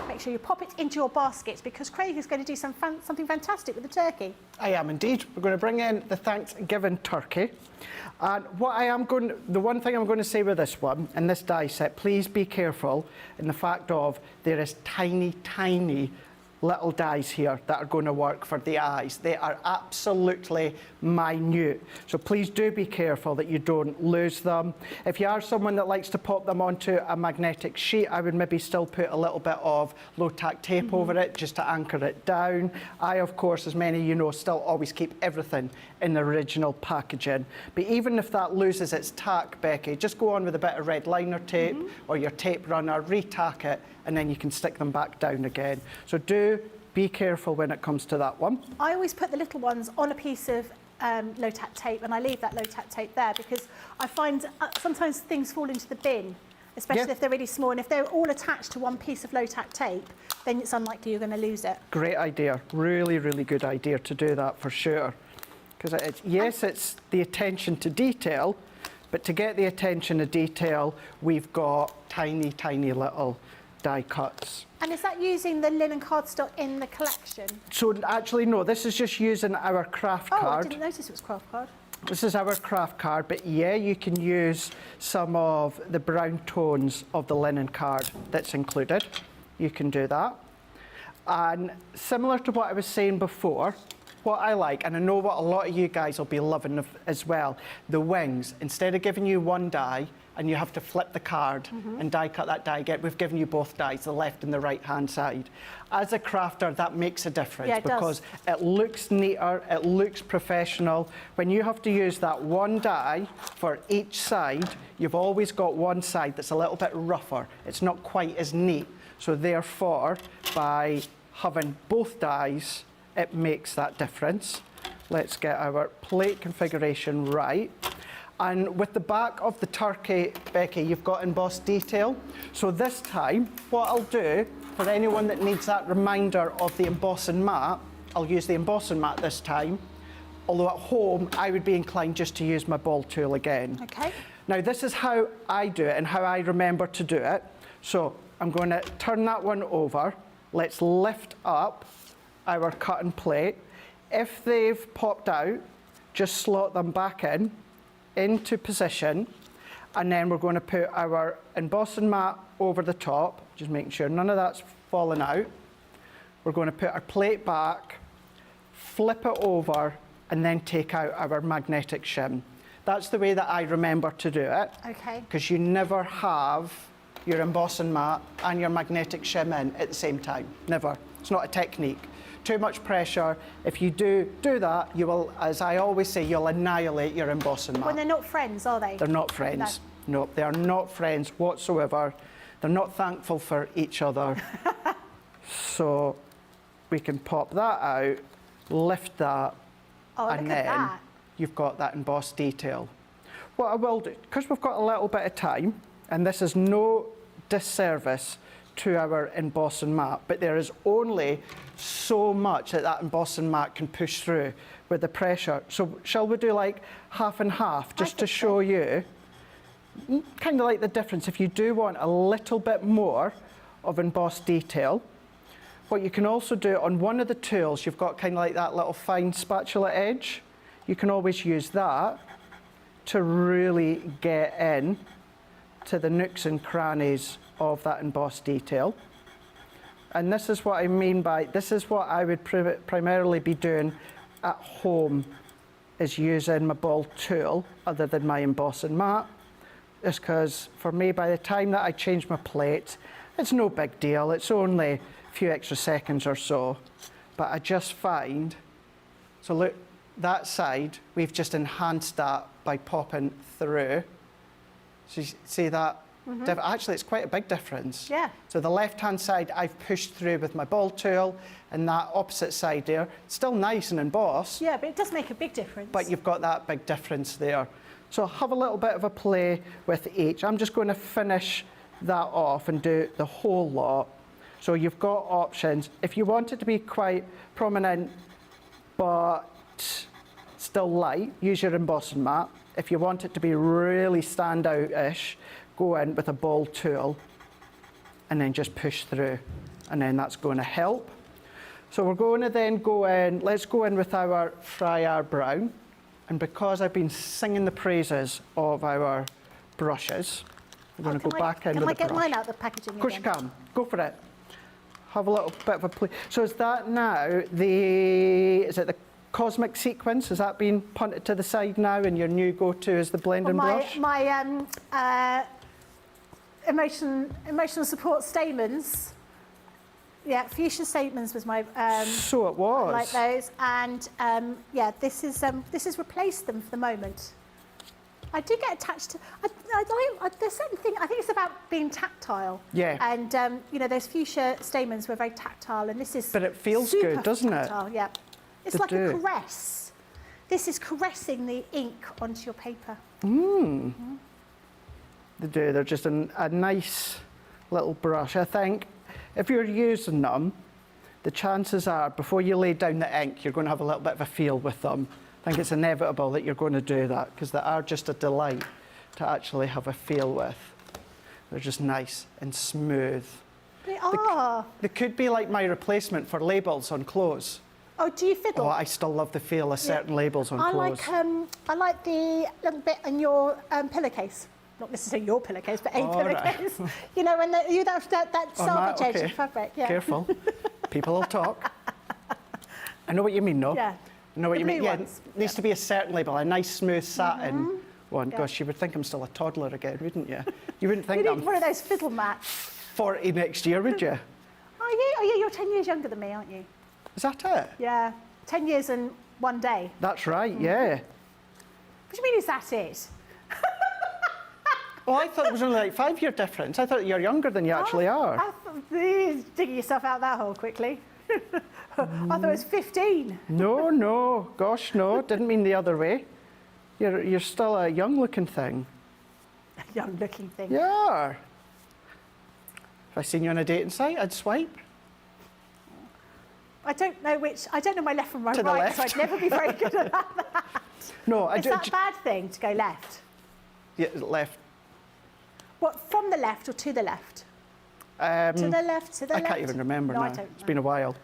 Make sure you pop it into your basket because Craig is going to do something fantastic with the turkey. I am indeed. We're going to bring in the Thanksgiving turkey. And the one thing I'm going to say with this one, and this die set, please be careful in the fact of there is tiny, tiny little dies here that are going to work for the eyes. They are absolutely minute. So please do be careful that you don't lose them. If you are someone that likes to pop them onto a magnetic sheet, I would maybe still put a little bit of low-tack tape over it just to anchor it down. I, of course, as many of you know, still always keep everything in the original packaging. But even if that loses its tack, Becky, just go on with a bit of red liner tape or your tape runner, re-tack it, and then you can stick them back down again. So do be careful when it comes to that one. I always put the little ones on a piece of low-tack tape, and I leave that low-tack tape there because I find sometimes things fall into the bin, especially if they're really small. And if they're all attached to one piece of low-tack tape, then it's unlikely you're going to lose it. Great idea. Really, really good idea to do that for sure. Because it's the attention to detail, but to get the attention to detail, we've got tiny, tiny little die cuts. And is that using the linen cardstock in the collection? So actually, no, this is just using our craft card. Oh, I didn't notice it was craft card. This is our craft card, but yeah, you can use some of the brown tones of the linen card that's included. You can do that. And similar to what I was saying before, what I like, and I know what a lot of you guys will be loving as well, the wings. Instead of giving you one die, and you have to flip the card and die cut that die again, we've given you both dies, the left and the right hand side. As a crafter, that makes a difference because it looks neater, it looks professional. When you have to use that one die for each side, you've always got one side that's a little bit rougher. It's not quite as neat. So therefore, by having both dies, it makes that difference. let's get our plate configuration right. And with the back of the turkey, Becky, you've got embossed detail. So this time, what I'll do, for anyone that needs that reminder of the embossing mat, I'll use the embossing mat this time. Although at home, I would be inclined just to use my ball tool again. Okay. Now, this is how I do it and how I remember to do it. So I'm going to turn that one over. Let's lift up our cut and plate. If they've popped out, just slot them back in, into position, and then we're going to put our embossing mat over the top, just making sure none of that's fallen out. We're going to put our plate back, flip it over, and then take out our magnetic shim. That's the way that I remember to do it. Okay. Because you never have your embossing mat and your magnetic shim in at the same time. Never. It's not a technique. Too much pressure. If you do that, you will, as I always say, you'll annihilate your embossing mat. Well, they're not friends, are they? They're not friends. No, they are not friends whatsoever. They're not thankful for each other. So we can pop that out, lift that, Oh, and look at then that. you've got that embossed detail. What I will do, because we've got a little bit of time, and this is no disservice to our embossing mat, but there is only so much that embossing mat can push through with the pressure. So shall we do like half and half, just to show you kind of like the difference. If you do want a little bit more of embossed detail, what you can also do on one of the tools, you've got kind of like that little fine spatula edge. You can always use that to really get in to the nooks and crannies of that embossed detail. And this is what I mean by, this is what I would primarily be doing at home, is using my ball tool other than my embossing mat. Just because for me, by the time that I change my plate, it's no big deal. It's only a few extra seconds or so. But I just find, so look, that side, we've just enhanced that by popping through. So you see that? Actually, it's quite a big difference. Yeah. So the left-hand side, I've pushed through with my ball tool, and that opposite side there, still nice and embossed. Yeah, but it does make a big difference. But you've got that big difference there. So have a little bit of a play with each. I'm just going to finish that off and do the whole lot. So you've got options. If you want it to be quite prominent, but still light, use your embossing mat. If you want it to be really standout-ish, go in with a ball tool and then just push through. And then that's going to help. So we're going to then go in, let's go in with our Friar Brown. And because I've been singing the praises of our brushes, we're going to go back in with the brush. Can I get mine out of the packaging Of course again? you can. Go for it. Have a little bit of a play. So is that now is it the Cosmic Sequence? Has that been punted to the side now and your new go-to is the blending brush? My emotional support stamens. Yeah, fuchsia stamens was my. So it was. I like those, and yeah, this has replaced them for the moment. I do get attached to. There's certain thing. I think it's about being tactile. Yeah. And you know, those fuchsia stamens were very tactile, and this is. But it feels super good, doesn't it? tactile, yeah. It's They like do. a caress. This is caressing the ink onto your paper. They do. They're just a nice little brush. I think if you're using them, the chances are before you lay down the ink, you're going to have a little bit of a feel with them. I think it's inevitable that you're going to do that because they are just a delight to actually have a feel with. They're just nice and smooth. They are. They could be like my replacement for labels on clothes. Oh, do you fiddle? Oh, I still love the feel of certain labels on clothes. I like the little bit on your pillowcase. Not necessarily your pillowcase, but a pillowcase. Right. You know, when you have that salvage edge of fabric. Yeah. Careful. People will talk. I know what you mean, though. Yeah. I know what you mean. Yeah, Ones. it needs to be a certain label, a nice, smooth satin one. Yeah. Gosh, you would think I'm still a toddler again, wouldn't you? You wouldn't think you that need I'm one of those fiddle mats. 40 next year, would you? Are you? Oh, yeah, you're 10 years younger than me, aren't you? Is that it? Yeah. 10 years and 1 day. That's right, yeah. What do you mean, is that it? Oh, I thought it was only like 5-year difference. I thought you're younger than you actually are. You're digging yourself out that hole quickly. I thought it was 15. No, no, gosh, no, didn't mean the other way. You're still a young-looking thing. A young-looking thing. Yeah. If I seen you on a dating site, I'd swipe. I don't know my left from my To the right, so left. I'd never be very good at that. No, I Is that a bad thing to go left? Yeah, left. What, from the left or to the left? To the left, to the I left? can't even remember no, now. I don't It's know. been a while.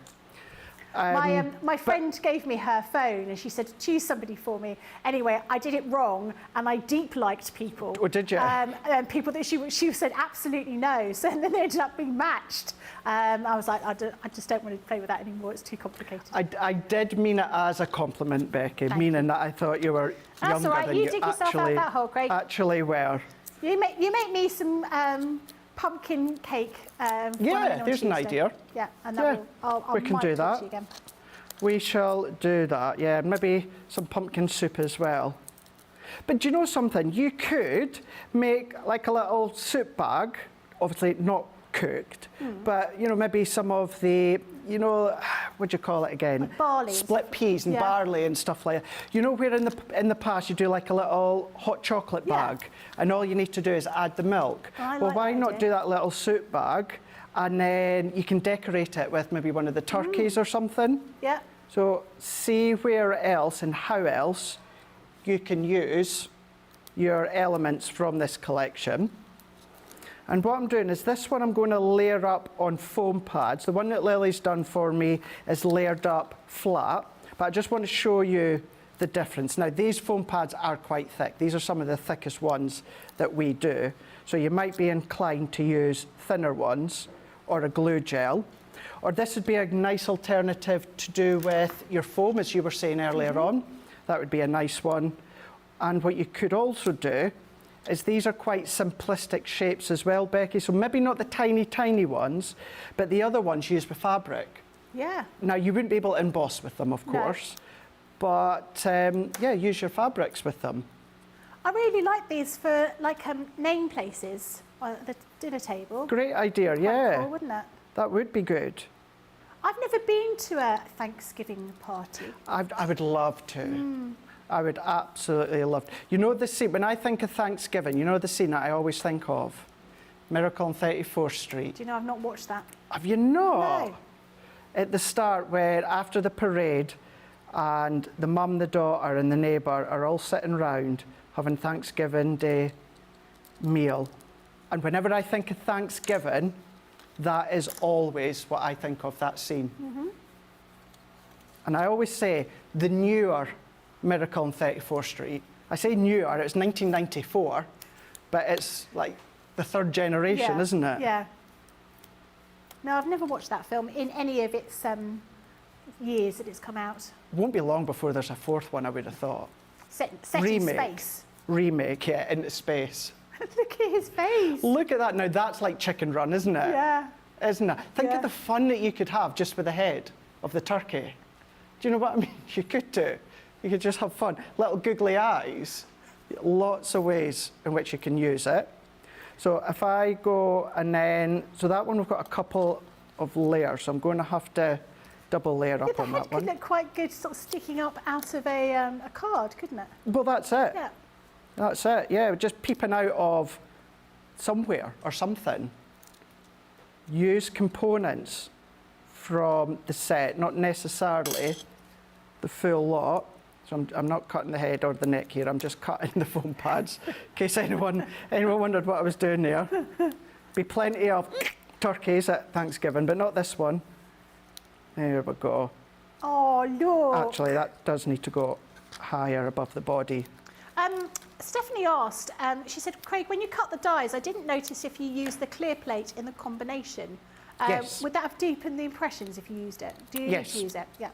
My friend gave me her phone and she said, choose somebody for me. Anyway, I did it wrong and I deep liked people. Oh, did you? And people that she said absolutely no. So then they ended up being matched. I was like, I just don't want to play with that anymore. It's too complicated. I did mean it as a compliment, Becky, meaning that I thought you were That's younger all right. than You you dig yourself out that hole, Craig. actually were. You make me some pumpkin cake. Yeah, on there's an Tuesday. idea. Yeah, and Yeah, I'll we can might do talk that. to you again. We shall do that, yeah. Maybe some pumpkin soup as well. But do you know something? You could make like a little soup bag, obviously not cooked, but, you know, maybe some of the, you know, what do you call it again? Like barley. Split peas and Yeah. barley and stuff like that. You know where in the past you do like a little hot chocolate Yeah. bag and all you need to do is add the milk? Oh, I well, like why that not idea. do that little soup bag and then you can decorate it with maybe one of the turkeys or something? Yeah. So see where else and how else you can use your elements from this collection. And what I'm doing is this one I'm going to layer up on foam pads. The one that Lily's done for me is layered up flat, but I just want to show you the difference. Now these foam pads are quite thick. These are some of the thickest ones that we do. So you might be inclined to use thinner ones or a glue gel. Or this would be a nice alternative to do with your foam, as you were saying earlier on. That would be a nice one. And what you could also do is these are quite simplistic shapes as well, Becky. So maybe not the tiny, tiny ones, but the other ones used with fabric. Yeah. Now, you wouldn't be able to emboss with them, of No. course. But, yeah, use your fabrics with them. I really like these for like name places on the dinner table. Great idea, Quite yeah. cool, wouldn't it? That would be good. I've never been to a Thanksgiving party. I would love to. I would absolutely love to. You know the scene, when I think of Thanksgiving, you know the scene that I always think of? Miracle on 34th Street. Do you know I've not watched that? Have you not? No. At the start, where after the parade, and the mum, the daughter, and the neighbour are all sitting round having Thanksgiving Day meal. And whenever I think of Thanksgiving, that is always what I think of, that scene. And I always say the newer Miracle on 34th Street. I say newer, it's 1994, but it's like the third generation, Yeah, isn't it? Yeah. No, I've never watched that film in any of its years that it's come out. Won't be long before there's a fourth one, I would have thought. Set Remake. in space. Remake, yeah, into space. Look at his face. Look at that. Now that's like Chicken Run, isn't it? Yeah. Isn't it? Think Yeah. of the fun that you could have just with the head of the turkey. Do you know what I mean? You could do. You could just have fun. Little googly eyes. Lots of ways in which you can use it. So if I go and then, so that one we've got a couple of layers. So I'm going to have to double layer Yeah, up the on head that could one. look quite good sort of sticking up out of a card, couldn't it? Well, that's it. Yeah. That's it, yeah, just peeping out of somewhere or something. Use components from the set, not necessarily the full lot. So I'm not cutting the head or the neck here, I'm just cutting the foam pads, in case anyone wondered what I was doing there. Be plenty of turkeys at Thanksgiving, but not this one. There we go. Oh, look. Actually, that does need to go higher above the body. Stephanie asked, she said, Craig, when you cut the dies, I didn't notice if you used the clear plate in the combination. Yes. Would that have deepened the impressions if you used it? Do you Yes. use it? Yeah.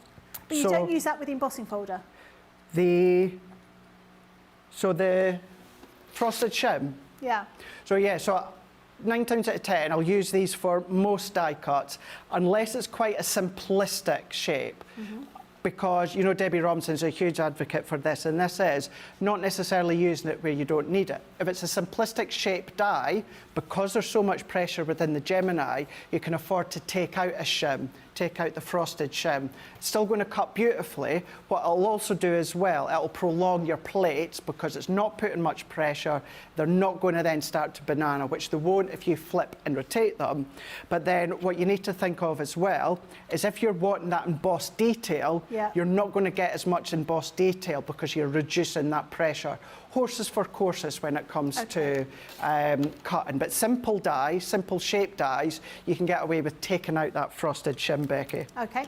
But you So- don't use that with the embossing folder? So the frosted shim. Yeah. So yeah, so 9 times out of 10, I'll use these for most die cuts, unless it's quite a simplistic shape. because, you know, Debbie Robinson's a huge advocate for this, and this is not necessarily using it where you don't need it. If it's a simplistic shape die, because there's so much pressure within the Gemini, you can afford to take out a shim, take out the frosted shim. It's still going to cut beautifully. What it'll also do as well, it'll prolong your plates because it's not putting much pressure. They're not going to then start to banana, which they won't if you flip and rotate them. But then what you need to think of as well is if you're wanting that embossed detail, you're not going to get as much embossed detail because you're reducing that pressure. Horses for courses when it comes to cutting. But simple dies, simple shape dies, you can get away with taking out that frosted shim, Becky. Okay,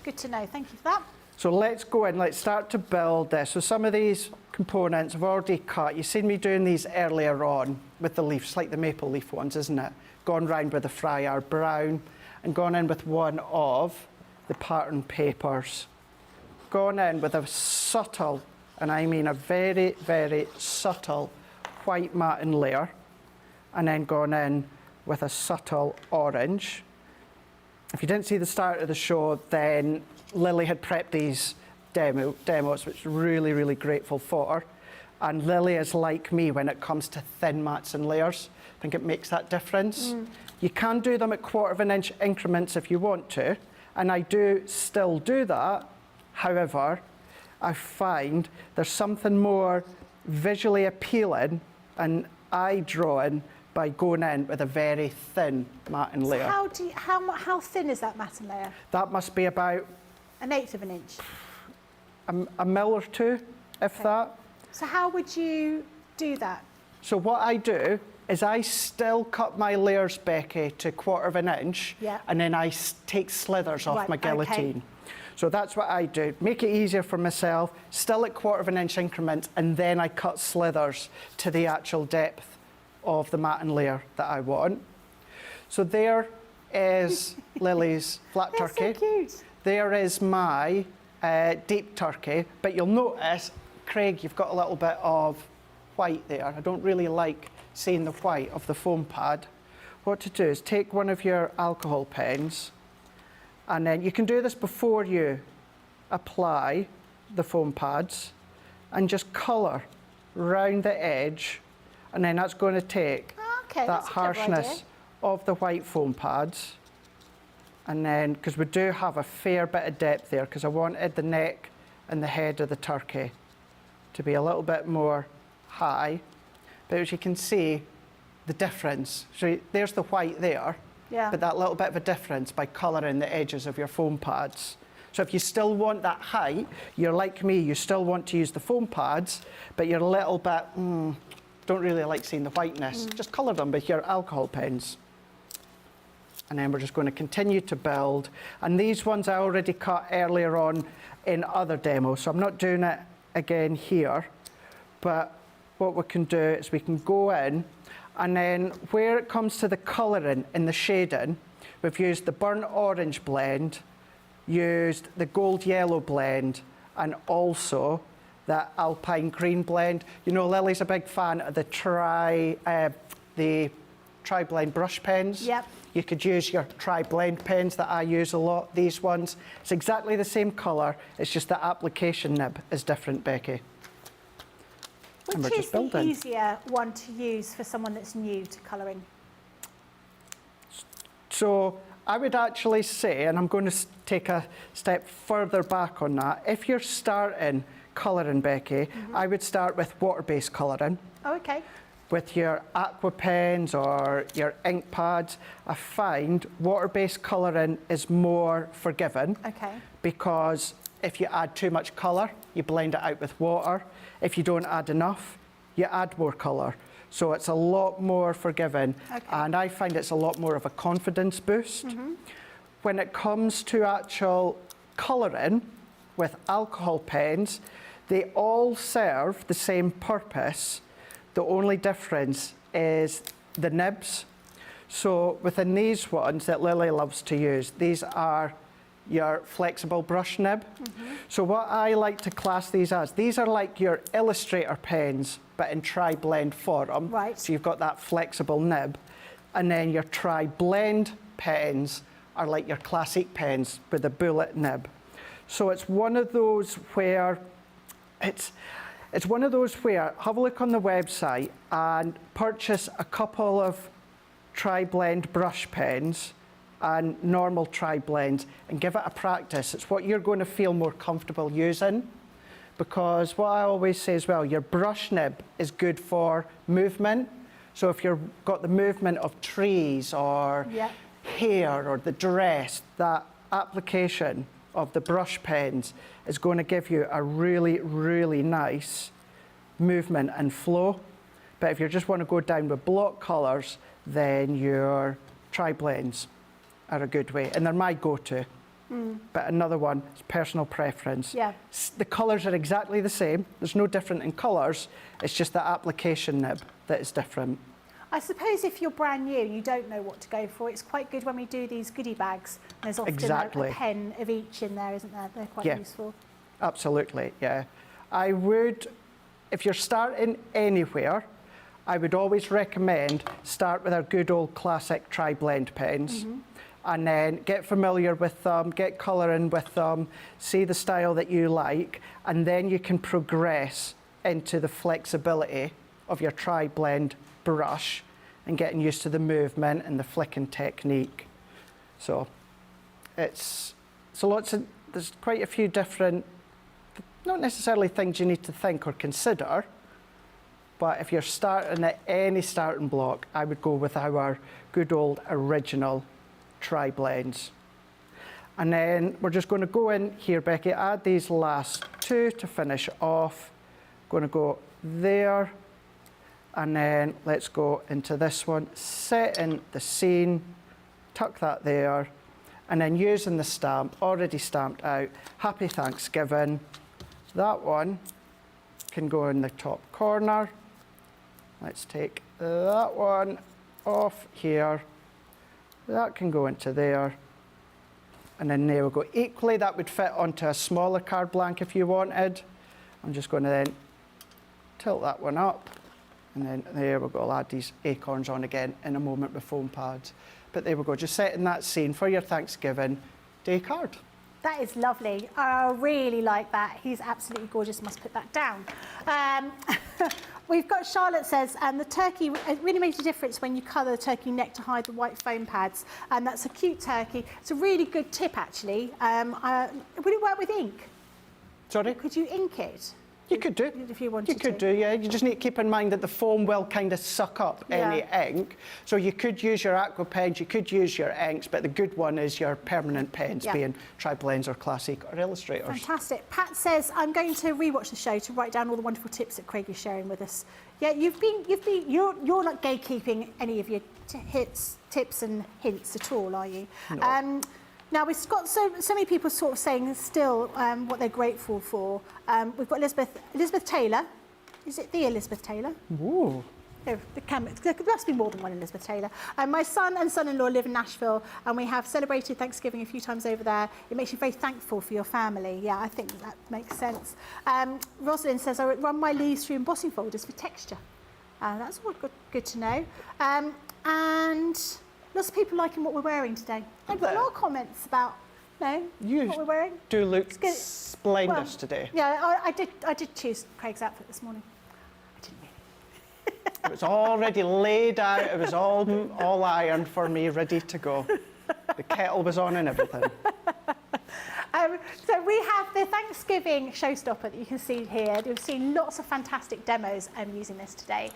good to know. Thank you for that. So let's go in, let's start to build this. So some of these components I've already cut. You've seen me doing these earlier on with the leaves, like the maple leaf ones, isn't it? Gone round with the Friar brown and gone in with one of the pattern papers. Gone in with a subtle, and I mean a very, very subtle white matten layer, and then gone in with a subtle orange. If you didn't see the start of the show, then Lily had prepped these demos, which I'm really, really grateful for. And Lily is like me when it comes to thin mats and layers. I think it makes that difference. You can do them at 1/4 of an inch increments if you want to, and I do still do that. However, I find there's something more visually appealing and eye-drawing by going in with a very thin matten layer. So how thin is that matten layer? That must be about 1/8 of an inch. a mil or two, if that. So how would you do that? So what I do is I still cut my layers, Becky, to 1/4 of an inch, and then I take slithers off my guillotine. So that's what I do. Make it easier for myself, still at 1/4 of an inch increments, and then I cut slithers to the actual depth of the matten layer that I want. So there is Lily's flat turkey. So cute. There is my deep turkey, but you'll notice, Craig, you've got a little bit of white there. I don't really like seeing the white of the foam pad. What to do is take one of your alcohol pens, and then you can do this before you apply the foam pads, and just colour round the edge, and then that's going to take that harshness of the white foam pads. And then, because we do have a fair bit of depth there, because I wanted the neck and the head of the turkey to be a little bit more high. But as you can see, the difference. So there's the white there, but that little bit of a difference by colouring the edges of your foam pads. So if you still want that height, you're like me, you still want to use the foam pads, but you're a little bit, don't really like seeing the whiteness. Just colour them with your alcohol pens. And then we're just going to continue to build. And these ones I already cut earlier on in other demos, so I'm not doing it again here. But what we can do is we can go in, and then where it comes to the colouring and the shading, we've used the burnt orange blend, used the gold yellow blend, and also that alpine green blend. You know, Lily's a big fan of the tri-blend brush pens. You could use your tri-blend pens that I use a lot, these ones. It's exactly the same colour, it's just the application nib is different, Becky. Which is the easier one to use for someone that's new to colouring? So I would actually say, and I'm going to take a step further back on that, if you're starting colouring, Becky, I would start with water-based colouring. Oh, okay. With your aqua pens or your ink pads, I find water-based colouring is more forgiving. Okay. Because if you add too much colour, you blend it out with water. If you don't add enough, you add more colour. So it's a lot more forgiving, and I find it's a lot more of a confidence boost. When it comes to actual colouring with alcohol pens, they all serve the same purpose. The only difference is the nibs. So within these ones that Lily loves to use, these are your flexible brush nib. So what I like to class these are like your Illustrator pens, but in tri-blend form. So you've got that flexible nib. And then your tri-blend pens are like your classic pens with a bullet nib. So it's one of those where it's one of those where have a look on the website and purchase a couple of tri-blend brush pens and normal tri-blends and give it a practice. It's what you're going to feel more comfortable using, because what I always say as well, your brush nib is good for movement. So if you've got the movement of trees or hair or the dress, that application of the brush pens is going to give you a really, really nice movement and flow. But if you just want to go down with block colours, then your tri-blends are a good way, and they're my go-to. But another one is personal preference. Yeah. The colours are exactly the same. There's no different in colours. It's just the application nib that is different. I suppose if you're brand new, you don't know what to go for. It's quite good when we do these goodie bags. There's often a pen of each in there, isn't there? They're quite useful. Absolutely, yeah. I would, if you're starting anywhere, I would always recommend start with our good old classic tri-blend pens. And then get familiar with them, get colouring with them, see the style that you like, and then you can progress into the flexibility of your tri-blend brush and getting used to the movement and the flicking technique. So there's quite a few different, not necessarily things you need to think or consider, but if you're starting at any starting block, I would go with our good old original tri-blends. And then we're just going to go in here, Becky, add these last two to finish off. Going to go there, and then let's go into this one, setting the scene, tuck that there, and then using the stamp, already stamped out, Happy Thanksgiving. That one can go in the top corner. Let's take that one off here. That can go into there, and then there we go. Equally, that would fit onto a smaller card blank if you wanted. I'm just going to then tilt that one up, and then there we go. I'll add these acorns on again in a moment with foam pads. But there we go, just setting that scene for your Thanksgiving Day card. That is lovely. I really like that. He's absolutely gorgeous. Must put that down. We've got Charlotte says, the turkey, it really makes a difference when you colour the turkey neck to hide the white foam pads. And that's a cute turkey. It's a really good tip, actually. Would it work with ink? Sorry? Could you ink it? You could do. If you wanted to. You could do, yeah. You just need to keep in mind that the foam will kind of suck up any ink. So you could use your aqua pens, you could use your inks, but the good one is your permanent pens, being tri-blends or classic or illustrators. Fantastic. Pat says, I'm going to rewatch the show to write down all the wonderful tips that Craig is sharing with us. Yeah, you're not gatekeeping any of your tips and hints at all, are you? No. Now, we've got so many people sort of saying still what they're grateful for. We've got Elizabeth Taylor. Is it the Elizabeth Taylor? Ooh. There must be more than one Elizabeth Taylor. My son and son-in-law live in Nashville, and we have celebrated Thanksgiving a few times over there. It makes you very thankful for your family. Yeah, I think that makes sense. Rosalind says, I run my leaves through embossing folders for texture. That's all good to know. And lots of people liking what we're wearing today. I've got a lot of comments about what we're wearing. Do look splendid today. Yeah, I did choose Craig's outfit this morning. I didn't really. It was already laid out. It was all ironed for me, ready to go. The kettle was on and everything. So we have the Thanksgiving showstopper that you can see here. You've seen lots of fantastic demos using this today.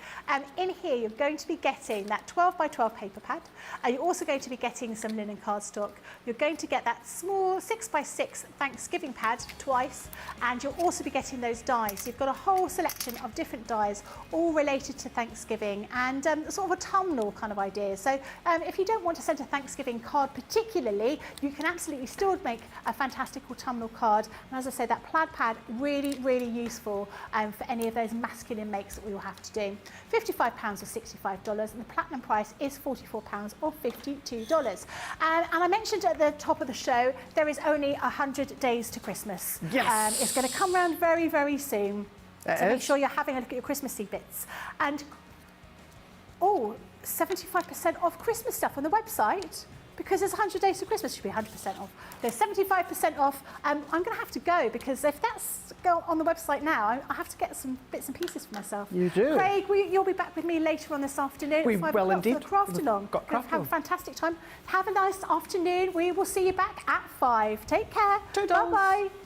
In here, you're going to be getting that 12 by 12 paper pad. You're also going to be getting some linen cardstock. You're going to get that small 6 by 6 Thanksgiving pad twice, and you'll also be getting those dies. So you've got a whole selection of different dies, all related to Thanksgiving, and sort of autumnal kind of ideas. So if you don't want to send a Thanksgiving card particularly, you can absolutely still make a fantastic autumnal card. And as I say, that plaid pad, really, really useful for any of those masculine makes that we will have to do. £55 or $65, and the platinum price is £44 or $52. And I mentioned at the top of the show, there is only 100 days to Christmas. Yes. It's going to come around very, very soon. So make sure you're having a look at your Christmassy bits. And 75% off Christmas stuff on the website. because there's 100 days to Christmas, it should be 100% off. There's 75% off. I'm going to have to go because if that's on the website now, I have to get some bits and pieces for myself. You do. Craig, you'll be back with me later on this afternoon We at 5 will o'clock indeed. for the craft along. Got craft Have a along. fantastic time. Have a nice afternoon. We will see you back at 5. Take care. Toodles. Bye-bye.